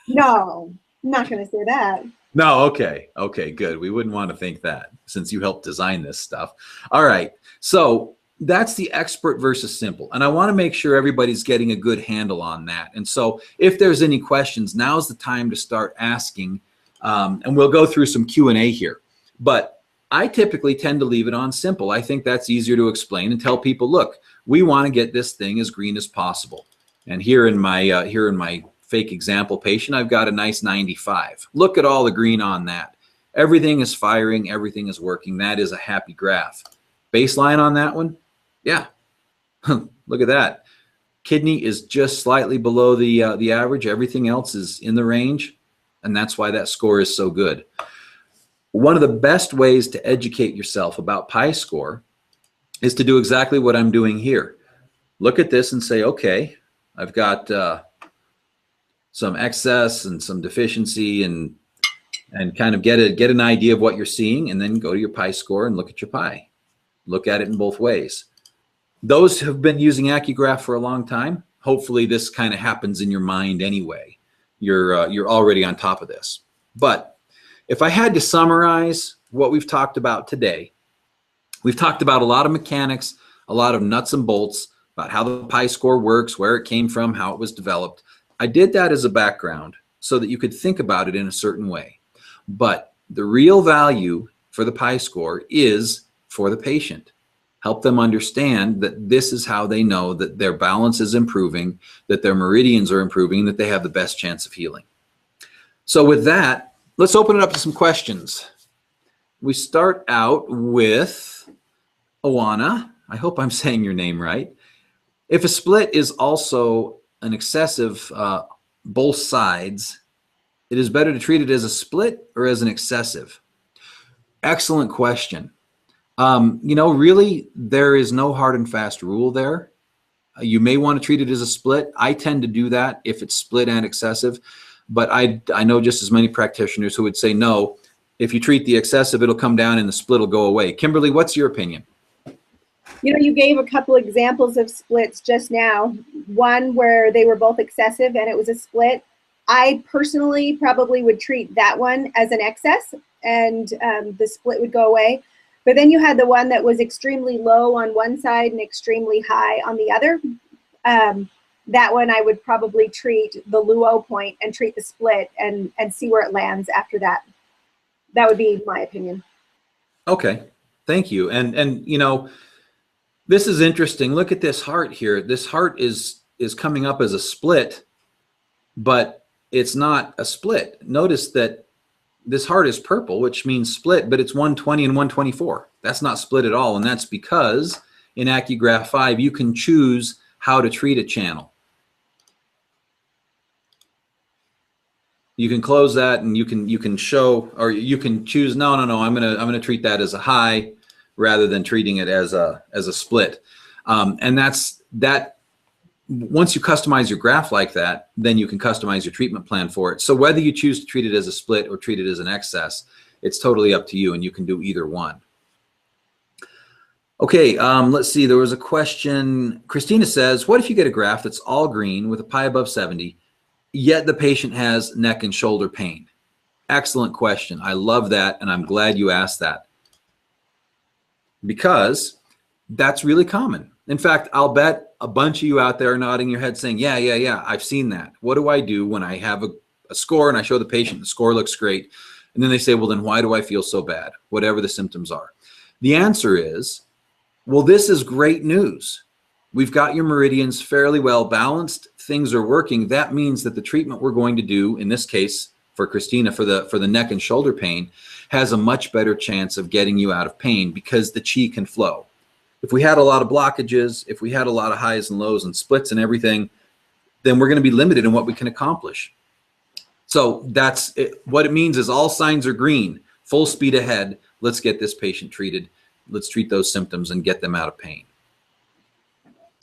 No, I'm not going to say that. No, okay. Okay, good. We wouldn't want to think that since you helped design this stuff. All right. So that's the expert versus simple. And I want to make sure everybody's getting a good handle on that. And so if there's any questions, now's the time to start asking. And we'll go through some Q&A here. But I typically tend to leave it on simple. I think that's easier to explain and tell people, look, we want to get this thing as green as possible. And here in my fake example patient, I've got a nice 95. Look at all the green on that. Everything is firing. Everything is working. That is a happy graph. Baseline on that one? Yeah. Look at that. Kidney is just slightly below the average. Everything else is in the range. And that's why that score is so good. One of the best ways to educate yourself about PIE score is to do exactly what I'm doing here. Look at this and say, okay, I've got some excess and some deficiency and kind of get an idea of what you're seeing, and then go to your PIE score and look at your PIE. Look at it in both ways. Those who have been using AcuGraph for a long time, hopefully this kind of happens in your mind anyway. You're already on top of this. But if I had to summarize what we've talked about today, we've talked about a lot of mechanics, a lot of nuts and bolts, about how the PIE score works, where it came from, how it was developed. I did that as a background so that you could think about it in a certain way. But the real value for the PIE score is for the patient. Help them understand that this is how they know that their balance is improving, that their meridians are improving, that they have the best chance of healing. So with that, let's open it up to some questions. We start out with Oana. I hope I'm saying your name right. If a split is also an excessive, both sides, it is better to treat it as a split or as an excessive. Excellent question. Really, there is no hard and fast rule there. You may want to treat it as a split. I tend to do that if it's split and excessive, but I know just as many practitioners who would say, no, if you treat the excessive, it'll come down and the split will go away. Kimberly, what's your opinion? You gave a couple examples of splits just now. One where they were both excessive and it was a split. I personally probably would treat that one as an excess, and the split would go away. But then you had the one that was extremely low on one side and extremely high on the other. That one I would probably treat the luo point and treat the split and see where it lands after that. That would be my opinion. Okay, thank you. And this is interesting. Look at this heart here. This heart is coming up as a split, but it's not a split. Notice that this heart is purple, which means split, but it's 120 and 124. That's not split at all, and that's because in AcuGraph 5, you can choose how to treat a channel. You can close that, and you can show, or you can choose. No. I'm gonna treat that as a high, rather than treating it as a split. And that's that. Once you customize your graph like that, then you can customize your treatment plan for it. So whether you choose to treat it as a split or treat it as an excess, it's totally up to you, and you can do either one. Okay, let's see. There was a question. Christina says, what if you get a graph that's all green with a PIE above 70, yet the patient has neck and shoulder pain? Excellent question. I love that, and I'm glad you asked that, because that's really common. In fact, I'll bet a bunch of you out there are nodding your head saying, yeah, I've seen that. What do I do when I have a score and I show the patient the score looks great? And then they say, well, then why do I feel so bad? Whatever the symptoms are. The answer is, well, this is great news. We've got your meridians fairly well balanced. Things are working. That means that the treatment we're going to do, in this case, for Christina, for the neck and shoulder pain, has a much better chance of getting you out of pain because the chi can flow. If we had a lot of blockages, if we had a lot of highs and lows and splits and everything, then we're going to be limited in what we can accomplish. So that's it. What it means is all signs are green, full speed ahead. Let's get this patient treated. Let's treat those symptoms and get them out of pain.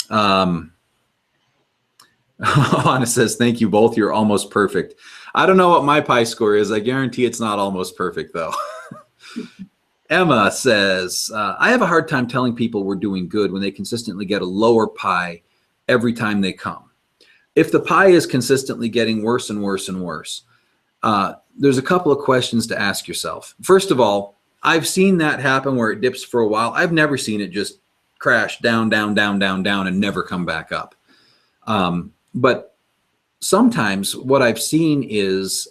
Anna says, thank you both. You're almost perfect. I don't know what my PIE score is. I guarantee it's not almost perfect, though. Emma says, I have a hard time telling people we're doing good when they consistently get a lower PIE every time they come. If the PIE is consistently getting worse and worse and worse, there's a couple of questions to ask yourself. First of all, I've seen that happen where it dips for a while. I've never seen it just crash down, down, down, down, down, and never come back up. But sometimes what I've seen is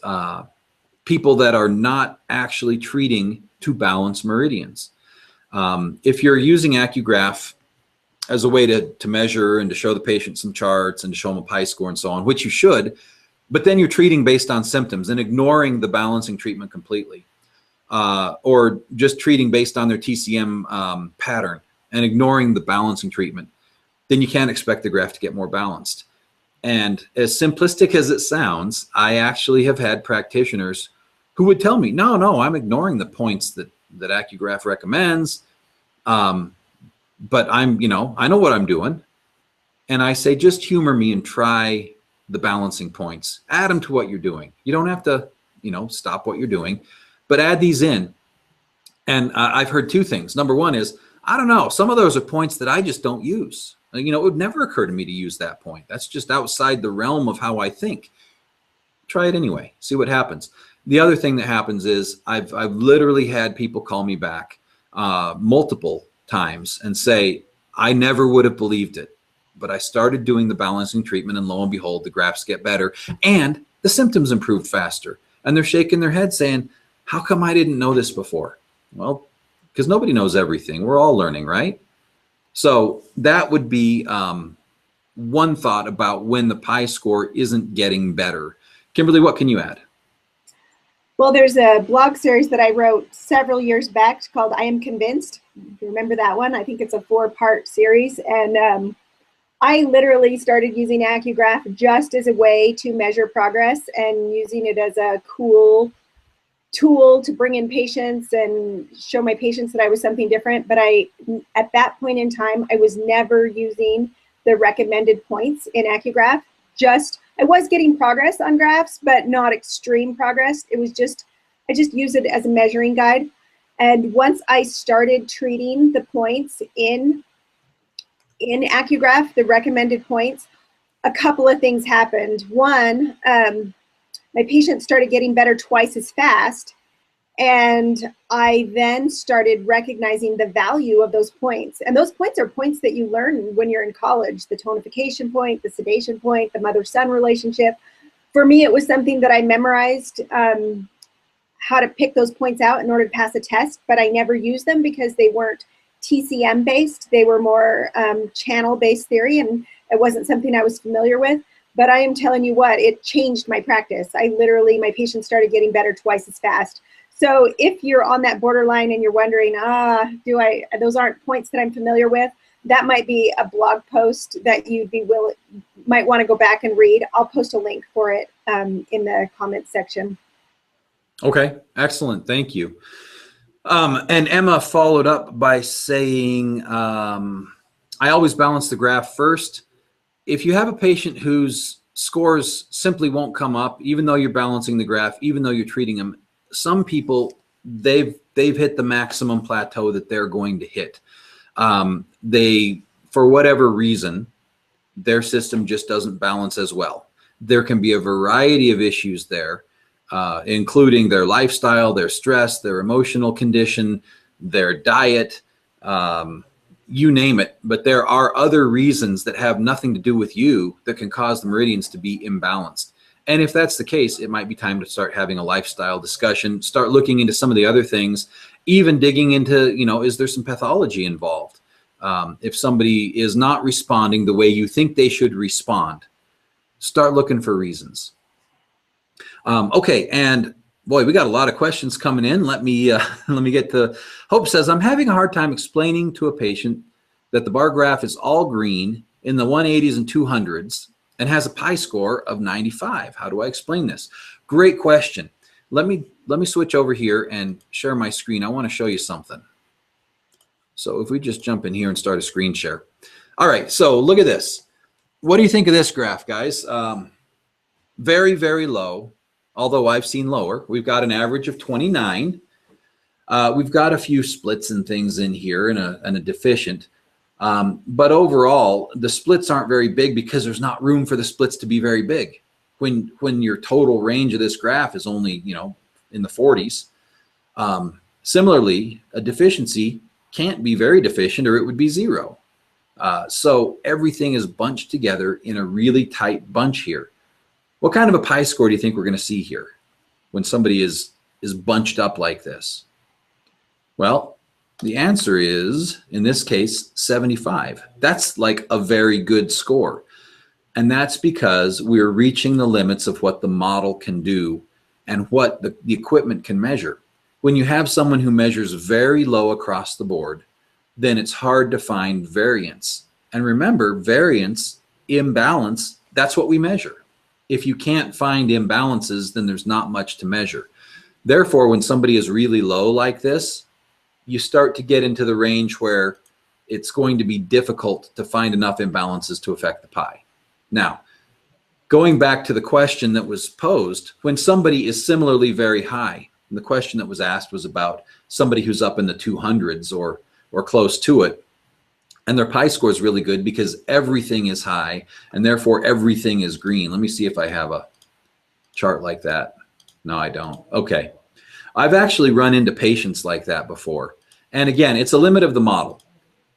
people that are not actually treating to balance meridians. If you're using AcuGraph as a way to measure and to show the patient some charts and to show them a PIE score and so on, which you should, but then you're treating based on symptoms and ignoring the balancing treatment completely, or just treating based on their TCM pattern and ignoring the balancing treatment, then you can't expect the graph to get more balanced. And as simplistic as it sounds, I actually have had practitioners who would tell me, no, I'm ignoring the points that AcuGraph recommends, but I know what I'm doing. And I say, just humor me and try the balancing points. Add them to what you're doing. You don't have to, stop what you're doing, but add these in. And I've heard two things. Number one is, I don't know, some of those are points that I just don't use. It would never occur to me to use that point. That's just outside the realm of how I think. Try it anyway. See what happens. The other thing that happens is I've literally had people call me back multiple times and say, I never would have believed it, but I started doing the balancing treatment and lo and behold, the graphs get better and the symptoms improved faster. And they're shaking their head saying, how come I didn't know this before? Well, because nobody knows everything. We're all learning, right? So that would be one thought about when the PIE score isn't getting better. Kimberly, what can you add? Well, there's a blog series that I wrote several years back called I Am Convinced. If you remember that one, I think it's a 4-part series. And I literally started using AcuGraph just as a way to measure progress and using it as a cool tool to bring in patients and show my patients that I was something different. But at that point in time, I was never using the recommended points in AcuGraph. I was getting progress on graphs, but not extreme progress. It was just, I just use it as a measuring guide. And once I started treating the points in AcuGraph, the recommended points, a couple of things happened. One, my patients started getting better twice as fast. And I then started recognizing the value of those points. And those points are points that you learn when you're in college: the tonification point, the sedation point, the mother-son relationship. For me, it was something that I memorized, how to pick those points out in order to pass a test, but I never used them because they weren't TCM based. They were more channel based theory, and it wasn't something I was familiar with. But I am telling you what, it changed my practice. My patients started getting better twice as fast. So if you're on that borderline and you're wondering, those aren't points that I'm familiar with, that might be a blog post that might want to go back and read. I'll post a link for it in the comments section. Okay, excellent. Thank you. And Emma followed up by saying, I always balance the graph first. If you have a patient whose scores simply won't come up, even though you're balancing the graph, even though you're treating them, some people, they've hit the maximum plateau that they're going to hit. For whatever reason, their system just doesn't balance as well. There can be a variety of issues there, including their lifestyle, their stress, their emotional condition, their diet, you name it. But there are other reasons that have nothing to do with you that can cause the meridians to be imbalanced. And if that's the case, it might be time to start having a lifestyle discussion, start looking into some of the other things, even digging into, is there some pathology involved? If somebody is not responding the way you think they should respond, start looking for reasons. Okay, and boy, we got a lot of questions coming in. Let me get to Hope says, I'm having a hard time explaining to a patient that the bar graph is all green in the 180s and 200s and has a PIE score of 95. How do I explain this? Great question. Let me switch over here and share my screen. I want to show you something. So if we just jump in here and start a screen share. All right, so look at this. What do you think of this graph, guys? Very, very low, although I've seen lower. We've got an average of 29. We've got a few splits and things in here and a deficient. But overall, the splits aren't very big because there's not room for the splits to be very big. When your total range of this graph is only, in the 40s. Similarly, a deficiency can't be very deficient or it would be 0. So everything is bunched together in a really tight bunch here. What kind of a PIE score do you think we're going to see here when somebody is bunched up like this? Well, the answer is, in this case, 75. That's like a very good score. And that's because we're reaching the limits of what the model can do and what the equipment can measure. When you have someone who measures very low across the board, then it's hard to find variance. And remember, variance, imbalance, that's what we measure. If you can't find imbalances, then there's not much to measure. Therefore, when somebody is really low like this, you start to get into the range where it's going to be difficult to find enough imbalances to affect the PIE. Now, going back to the question that was posed, when somebody is similarly very high, and the question that was asked was about somebody who's up in the 200s or close to it, and their PIE score is really good because everything is high and therefore everything is green. Let me see if I have a chart like that. No, I don't. Okay. I've actually run into patients like that before. And again, it's a limit of the model.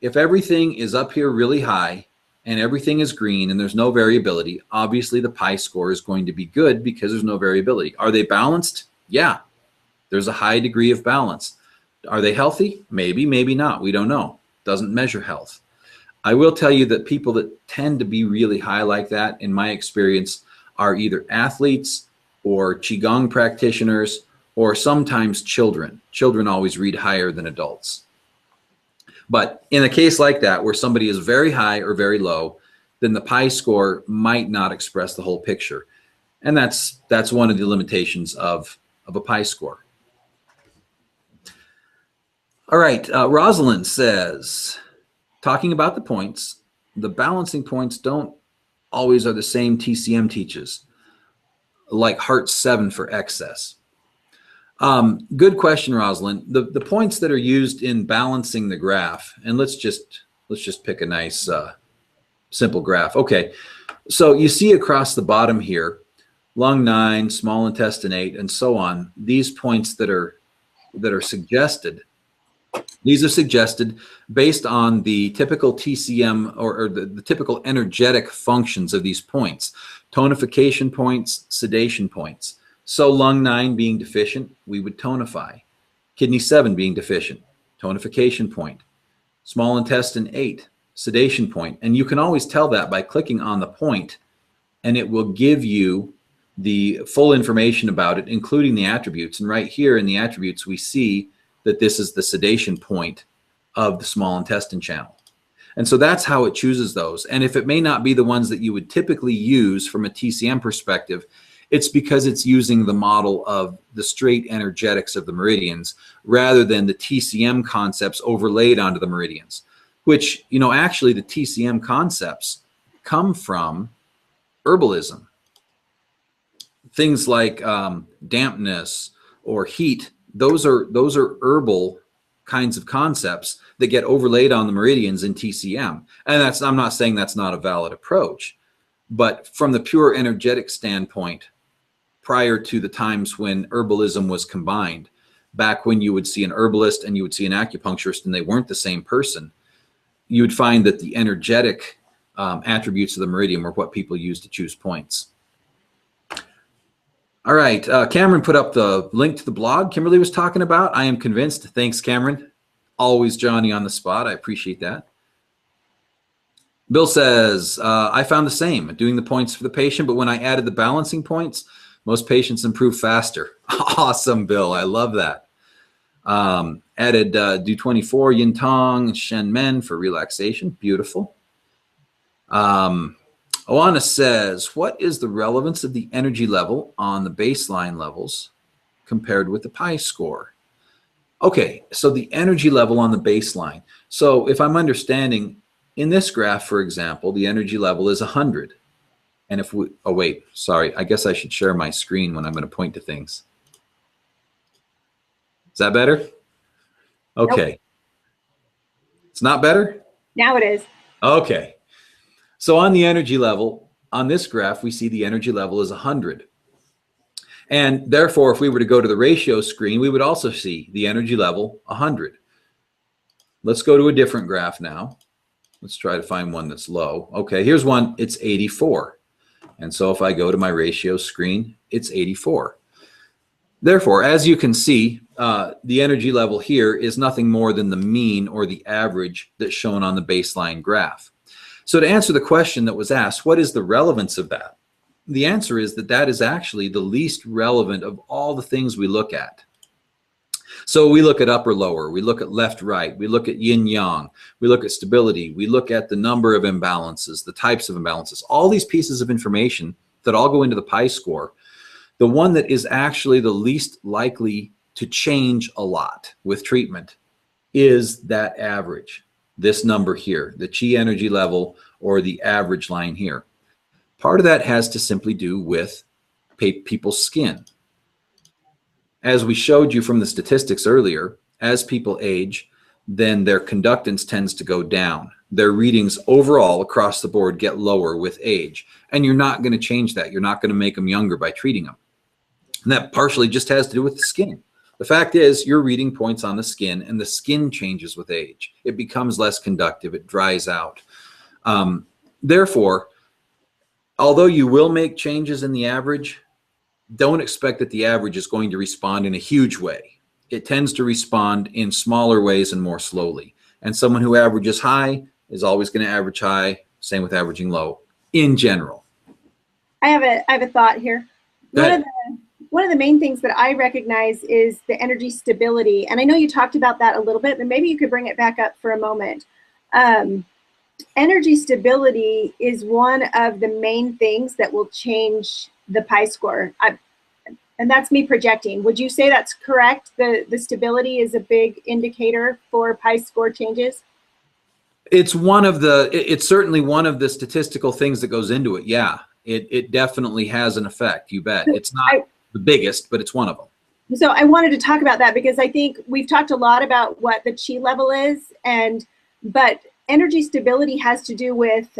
If everything is up here really high and everything is green and there's no variability, obviously the PIE score is going to be good because there's no variability. Are they balanced? Yeah. There's a high degree of balance. Are they healthy? Maybe, maybe not. We don't know. Doesn't measure health. I will tell you that people that tend to be really high like that, in my experience, are either athletes or Qigong practitioners or sometimes children. Children always read higher than adults. But in a case like that, where somebody is very high or very low, then the PI score might not express the whole picture. And that's one of the limitations of a PI score. All right, Rosalind says, talking about the points, the balancing points don't always are the same TCM teaches, like Heart 7 for excess. Good question, Rosalind. The points that are used in balancing the graph, and let's just pick a nice simple graph. Okay, so you see across the bottom here, lung 9, small intestine 8, and so on. These points that are suggested. These are suggested based on the typical TCM or the typical energetic functions of these points. Tonification points, sedation points. So lung 9 being deficient, we would tonify. Kidney 7 being deficient, tonification point. Small intestine 8, sedation point. And you can always tell that by clicking on the point, and it will give you the full information about it, including the attributes. And right here in the attributes, we see that this is the sedation point of the small intestine channel. And so that's how it chooses those. And if it may not be the ones that you would typically use from a TCM perspective, it's because it's using the model of the straight energetics of the meridians rather than the TCM concepts overlaid onto the meridians, which, you know, actually the TCM concepts come from herbalism. Things like dampness or heat, those are herbal kinds of concepts that get overlaid on the meridians in TCM. And I'm not saying that's not a valid approach, but from the pure energetic standpoint, prior to the times when herbalism was combined, back when you would see an herbalist and you would see an acupuncturist and they weren't the same person, you would find that the energetic attributes of the meridian were what people used to choose points. All right, Cameron put up the link to the blog Kimberly was talking about. I am convinced. Thanks, Cameron. Always Johnny on the spot. I appreciate that. Bill says, I found the same, doing the points for the patient, but when I added the balancing points, most patients improve faster. Awesome, Bill. I love that. Added do 24, Yin Tong, Shen Men for relaxation. Beautiful. Oana says, what is the relevance of the energy level on the baseline levels compared with the PI score? Okay, so the energy level on the baseline. So if I'm understanding, in this graph, for example, the energy level is 100. And if we, oh wait, sorry, I guess I should share my screen when I'm going to point to things. Is that better? Okay. Nope. It's not better? Now it is. Okay. So on the energy level, on this graph, we see the energy level is 100. And therefore, if we were to go to the ratio screen, we would also see the energy level 100. Let's go to a different graph now. Let's try to find one that's low. Okay, here's one, it's 84. And so if I go to my ratio screen, it's 84. Therefore, as you can see, the energy level here is nothing more than the mean or the average that's shown on the baseline graph. So to answer the question that was asked, what is the relevance of that? The answer is that that is actually the least relevant of all the things we look at. So we look at upper lower, we look at left right, we look at yin yang, we look at stability, we look at the number of imbalances, the types of imbalances, all these pieces of information that all go into the PI score. The one that is actually the least likely to change a lot with treatment is that average, this number here, the chi energy level or the average line here. Part of that has to simply do with people's skin. As we showed you from the statistics earlier, as people age, then their conductance tends to go down. Their readings overall across the board get lower with age. And you're not going to change that. You're not going to make them younger by treating them. And that partially just has to do with the skin. The fact is, you're reading points on the skin, and the skin changes with age. It becomes less conductive. It dries out. Therefore, although you will make changes in the average, don't expect that the average is going to respond in a huge way. It tends to respond in smaller ways and more slowly. And someone who averages high is always going to average high. Same with averaging low in general. I have a thought here. One of the main things that I recognize is the energy stability. And I know you talked about that a little bit, but maybe you could bring it back up for a moment. energy stability is one of the main things that will change the PIE score. And that's me projecting. Would you say that's correct? The stability is a big indicator for PIE score changes? It's certainly one of the statistical things that goes into it. Yeah, it definitely has an effect. You bet. It's not the biggest, but it's one of them. So I wanted to talk about that because I think we've talked a lot about what the chi level is, but energy stability has to do with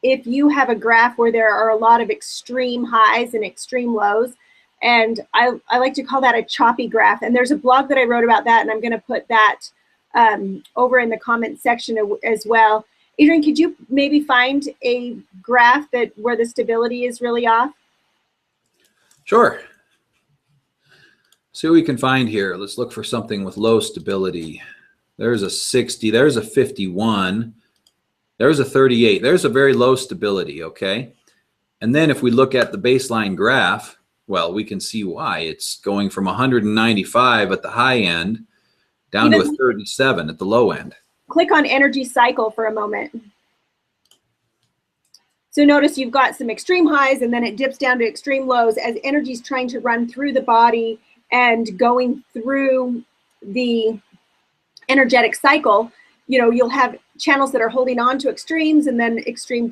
if you have a graph where there are a lot of extreme highs and extreme lows, and I like to call that a choppy graph. And there's a blog that I wrote about that, and I'm going to put that over in the comment section as well. Adrian, could you maybe find a graph where the stability is really off? Sure. See what we can find here. Let's look for something with low stability. There's a 60, there's a 51, there's a 38. There's a very low stability, okay? And then if we look at the baseline graph, well, we can see why. It's going from 195 at the high end down to a 37 at the low end. Click on energy cycle for a moment. So notice you've got some extreme highs and then it dips down to extreme lows as energy is trying to run through the body and going through the energetic cycle. You know, you'll have channels that are holding on to extremes and then extreme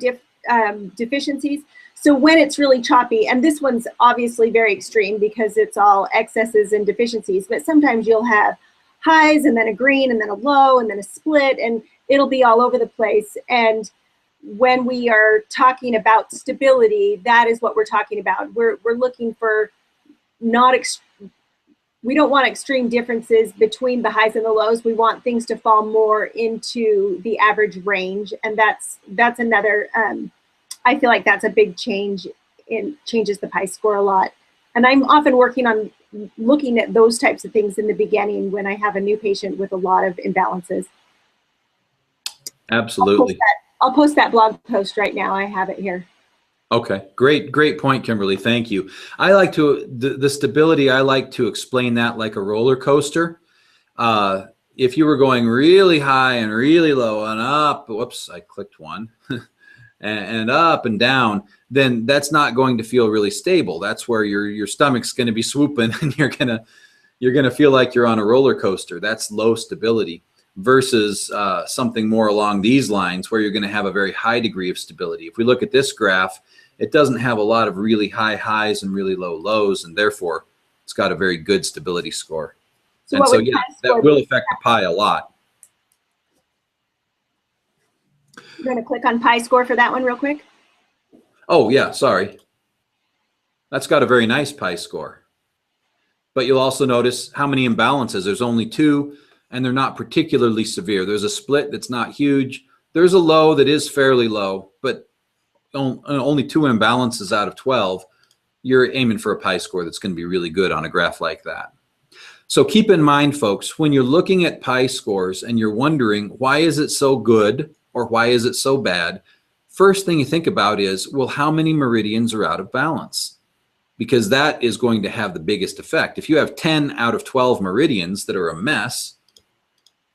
deficiencies. So when it's really choppy, and this one's obviously very extreme because it's all excesses and deficiencies, but sometimes you'll have highs and then a green and then a low and then a split, and it'll be all over the place. And when we are talking about stability, that is what we're talking about. We're looking for we don't want extreme differences between the highs and the lows. We want things to fall more into the average range, and that's another. I feel like that's a big change. Changes the PIE score a lot, and I'm often working on looking at those types of things in the beginning when I have a new patient with a lot of imbalances. Absolutely. I'll post that blog post right now. I have it here. Okay, great point, Kimberly. Thank you. I like to, the stability, I like to explain that like a roller coaster. If you were going really high and really low and up, whoops, I clicked one, and up and down, then that's not going to feel really stable. That's where your stomach's going to be swooping and you're going to feel like you're on a roller coaster. That's low stability versus something more along these lines where you're going to have a very high degree of stability. If we look at this graph, it doesn't have a lot of really high highs and really low lows, and therefore it's got a very good stability score. So, yeah, that will affect the PIE a lot. You're going to click on PIE score for that one real quick? Oh, yeah, sorry. That's got a very nice PIE score. But you'll also notice how many imbalances. There's only 2, and they're not particularly severe. There's a split that's not huge. There's a low that is fairly low, but only 2 imbalances out of 12. You're aiming for a PIE score that's going to be really good on a graph like that. So keep in mind, folks, when you're looking at PIE scores and you're wondering, why is it so good or why is it so bad? First thing you think about is, well, how many meridians are out of balance? Because that is going to have the biggest effect. If you have 10 out of 12 meridians that are a mess,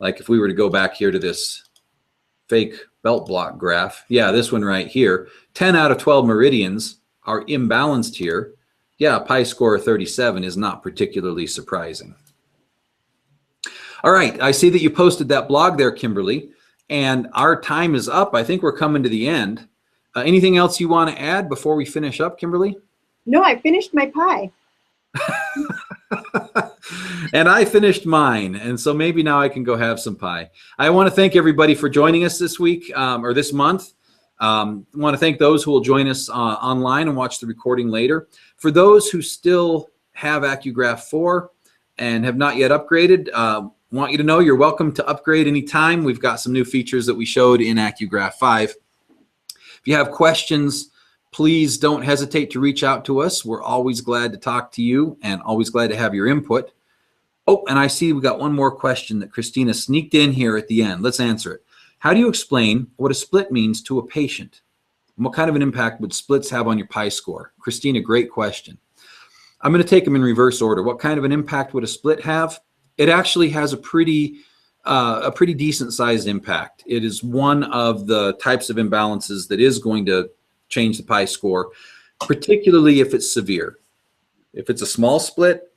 like if we were to go back here to this fake belt block graph, yeah, this one right here, 10 out of 12 meridians are imbalanced here. Yeah, PIE score of 37 is not particularly surprising. All right, I see that you posted that blog there, Kimberly, and our time is up. I think we're coming to the end. Anything else you want to add before we finish up, Kimberly? No, I finished my pie. And I finished mine, and so maybe now I can go have some pie. I want to thank everybody for joining us this week or this month. I want to thank those who will join us online and watch the recording later. For those who still have AcuGraph 4 and have not yet upgraded, want you to know you're welcome to upgrade anytime. We've got some new features that we showed in AcuGraph 5. If you have questions, please don't hesitate to reach out to us. We're always glad to talk to you and always glad to have your input. Oh, and I see we got one more question that Christina sneaked in here at the end. Let's answer it. How do you explain what a split means to a patient? And what kind of an impact would splits have on your PIE score? Christina, great question. I'm going to take them in reverse order. What kind of an impact would a split have? It actually has a pretty a pretty decent sized impact. It is one of the types of imbalances that is going to change the PIE score, particularly if it's severe. If it's a small split,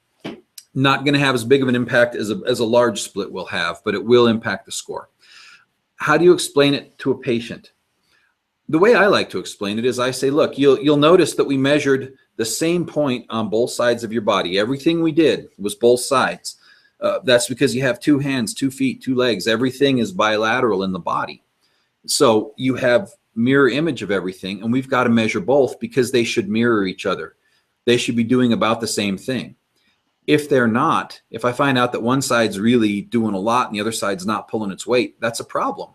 not going to have as big of an impact as a large split will have, but it will impact the score. How do you explain it to a patient? The way I like to explain it is I say, look, you'll notice that we measured the same point on both sides of your body. Everything we did was both sides. That's because you have 2 hands, 2 feet, 2 legs. Everything is bilateral in the body. So you have mirror image of everything, and we've got to measure both because they should mirror each other. They should be doing about the same thing. If they're not, if I find out that one side's really doing a lot and the other side's not pulling its weight, that's a problem.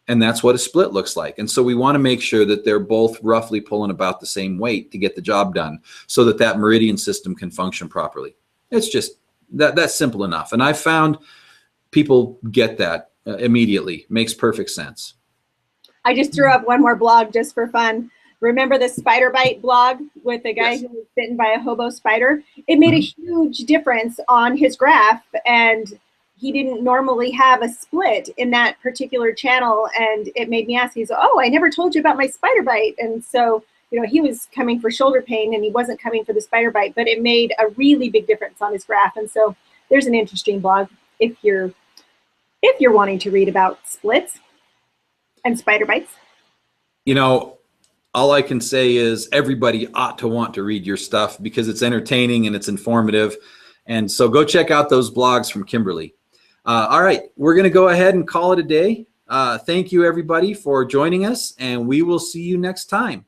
And that's what a split looks like. And so we want to make sure that they're both roughly pulling about the same weight to get the job done so that that meridian system can function properly. It's just that's simple enough. And I found people get that immediately. Makes perfect sense. I just threw up one more blog just for fun. Remember the spider bite blog with the guy who was bitten by a hobo spider? It made a huge difference on his graph, and he didn't normally have a split in that particular channel, and it made me ask, he's, oh, I never told you about my spider bite. And so, you know, he was coming for shoulder pain and he wasn't coming for the spider bite, but it made a really big difference on his graph. And so there's an interesting blog if you're wanting to read about splits and spider bites. You know, all I can say is everybody ought to want to read your stuff because it's entertaining and it's informative. And so go check out those blogs from Kimberly. All right, we're going to go ahead and call it a day. Thank you, everybody, for joining us, and we will see you next time.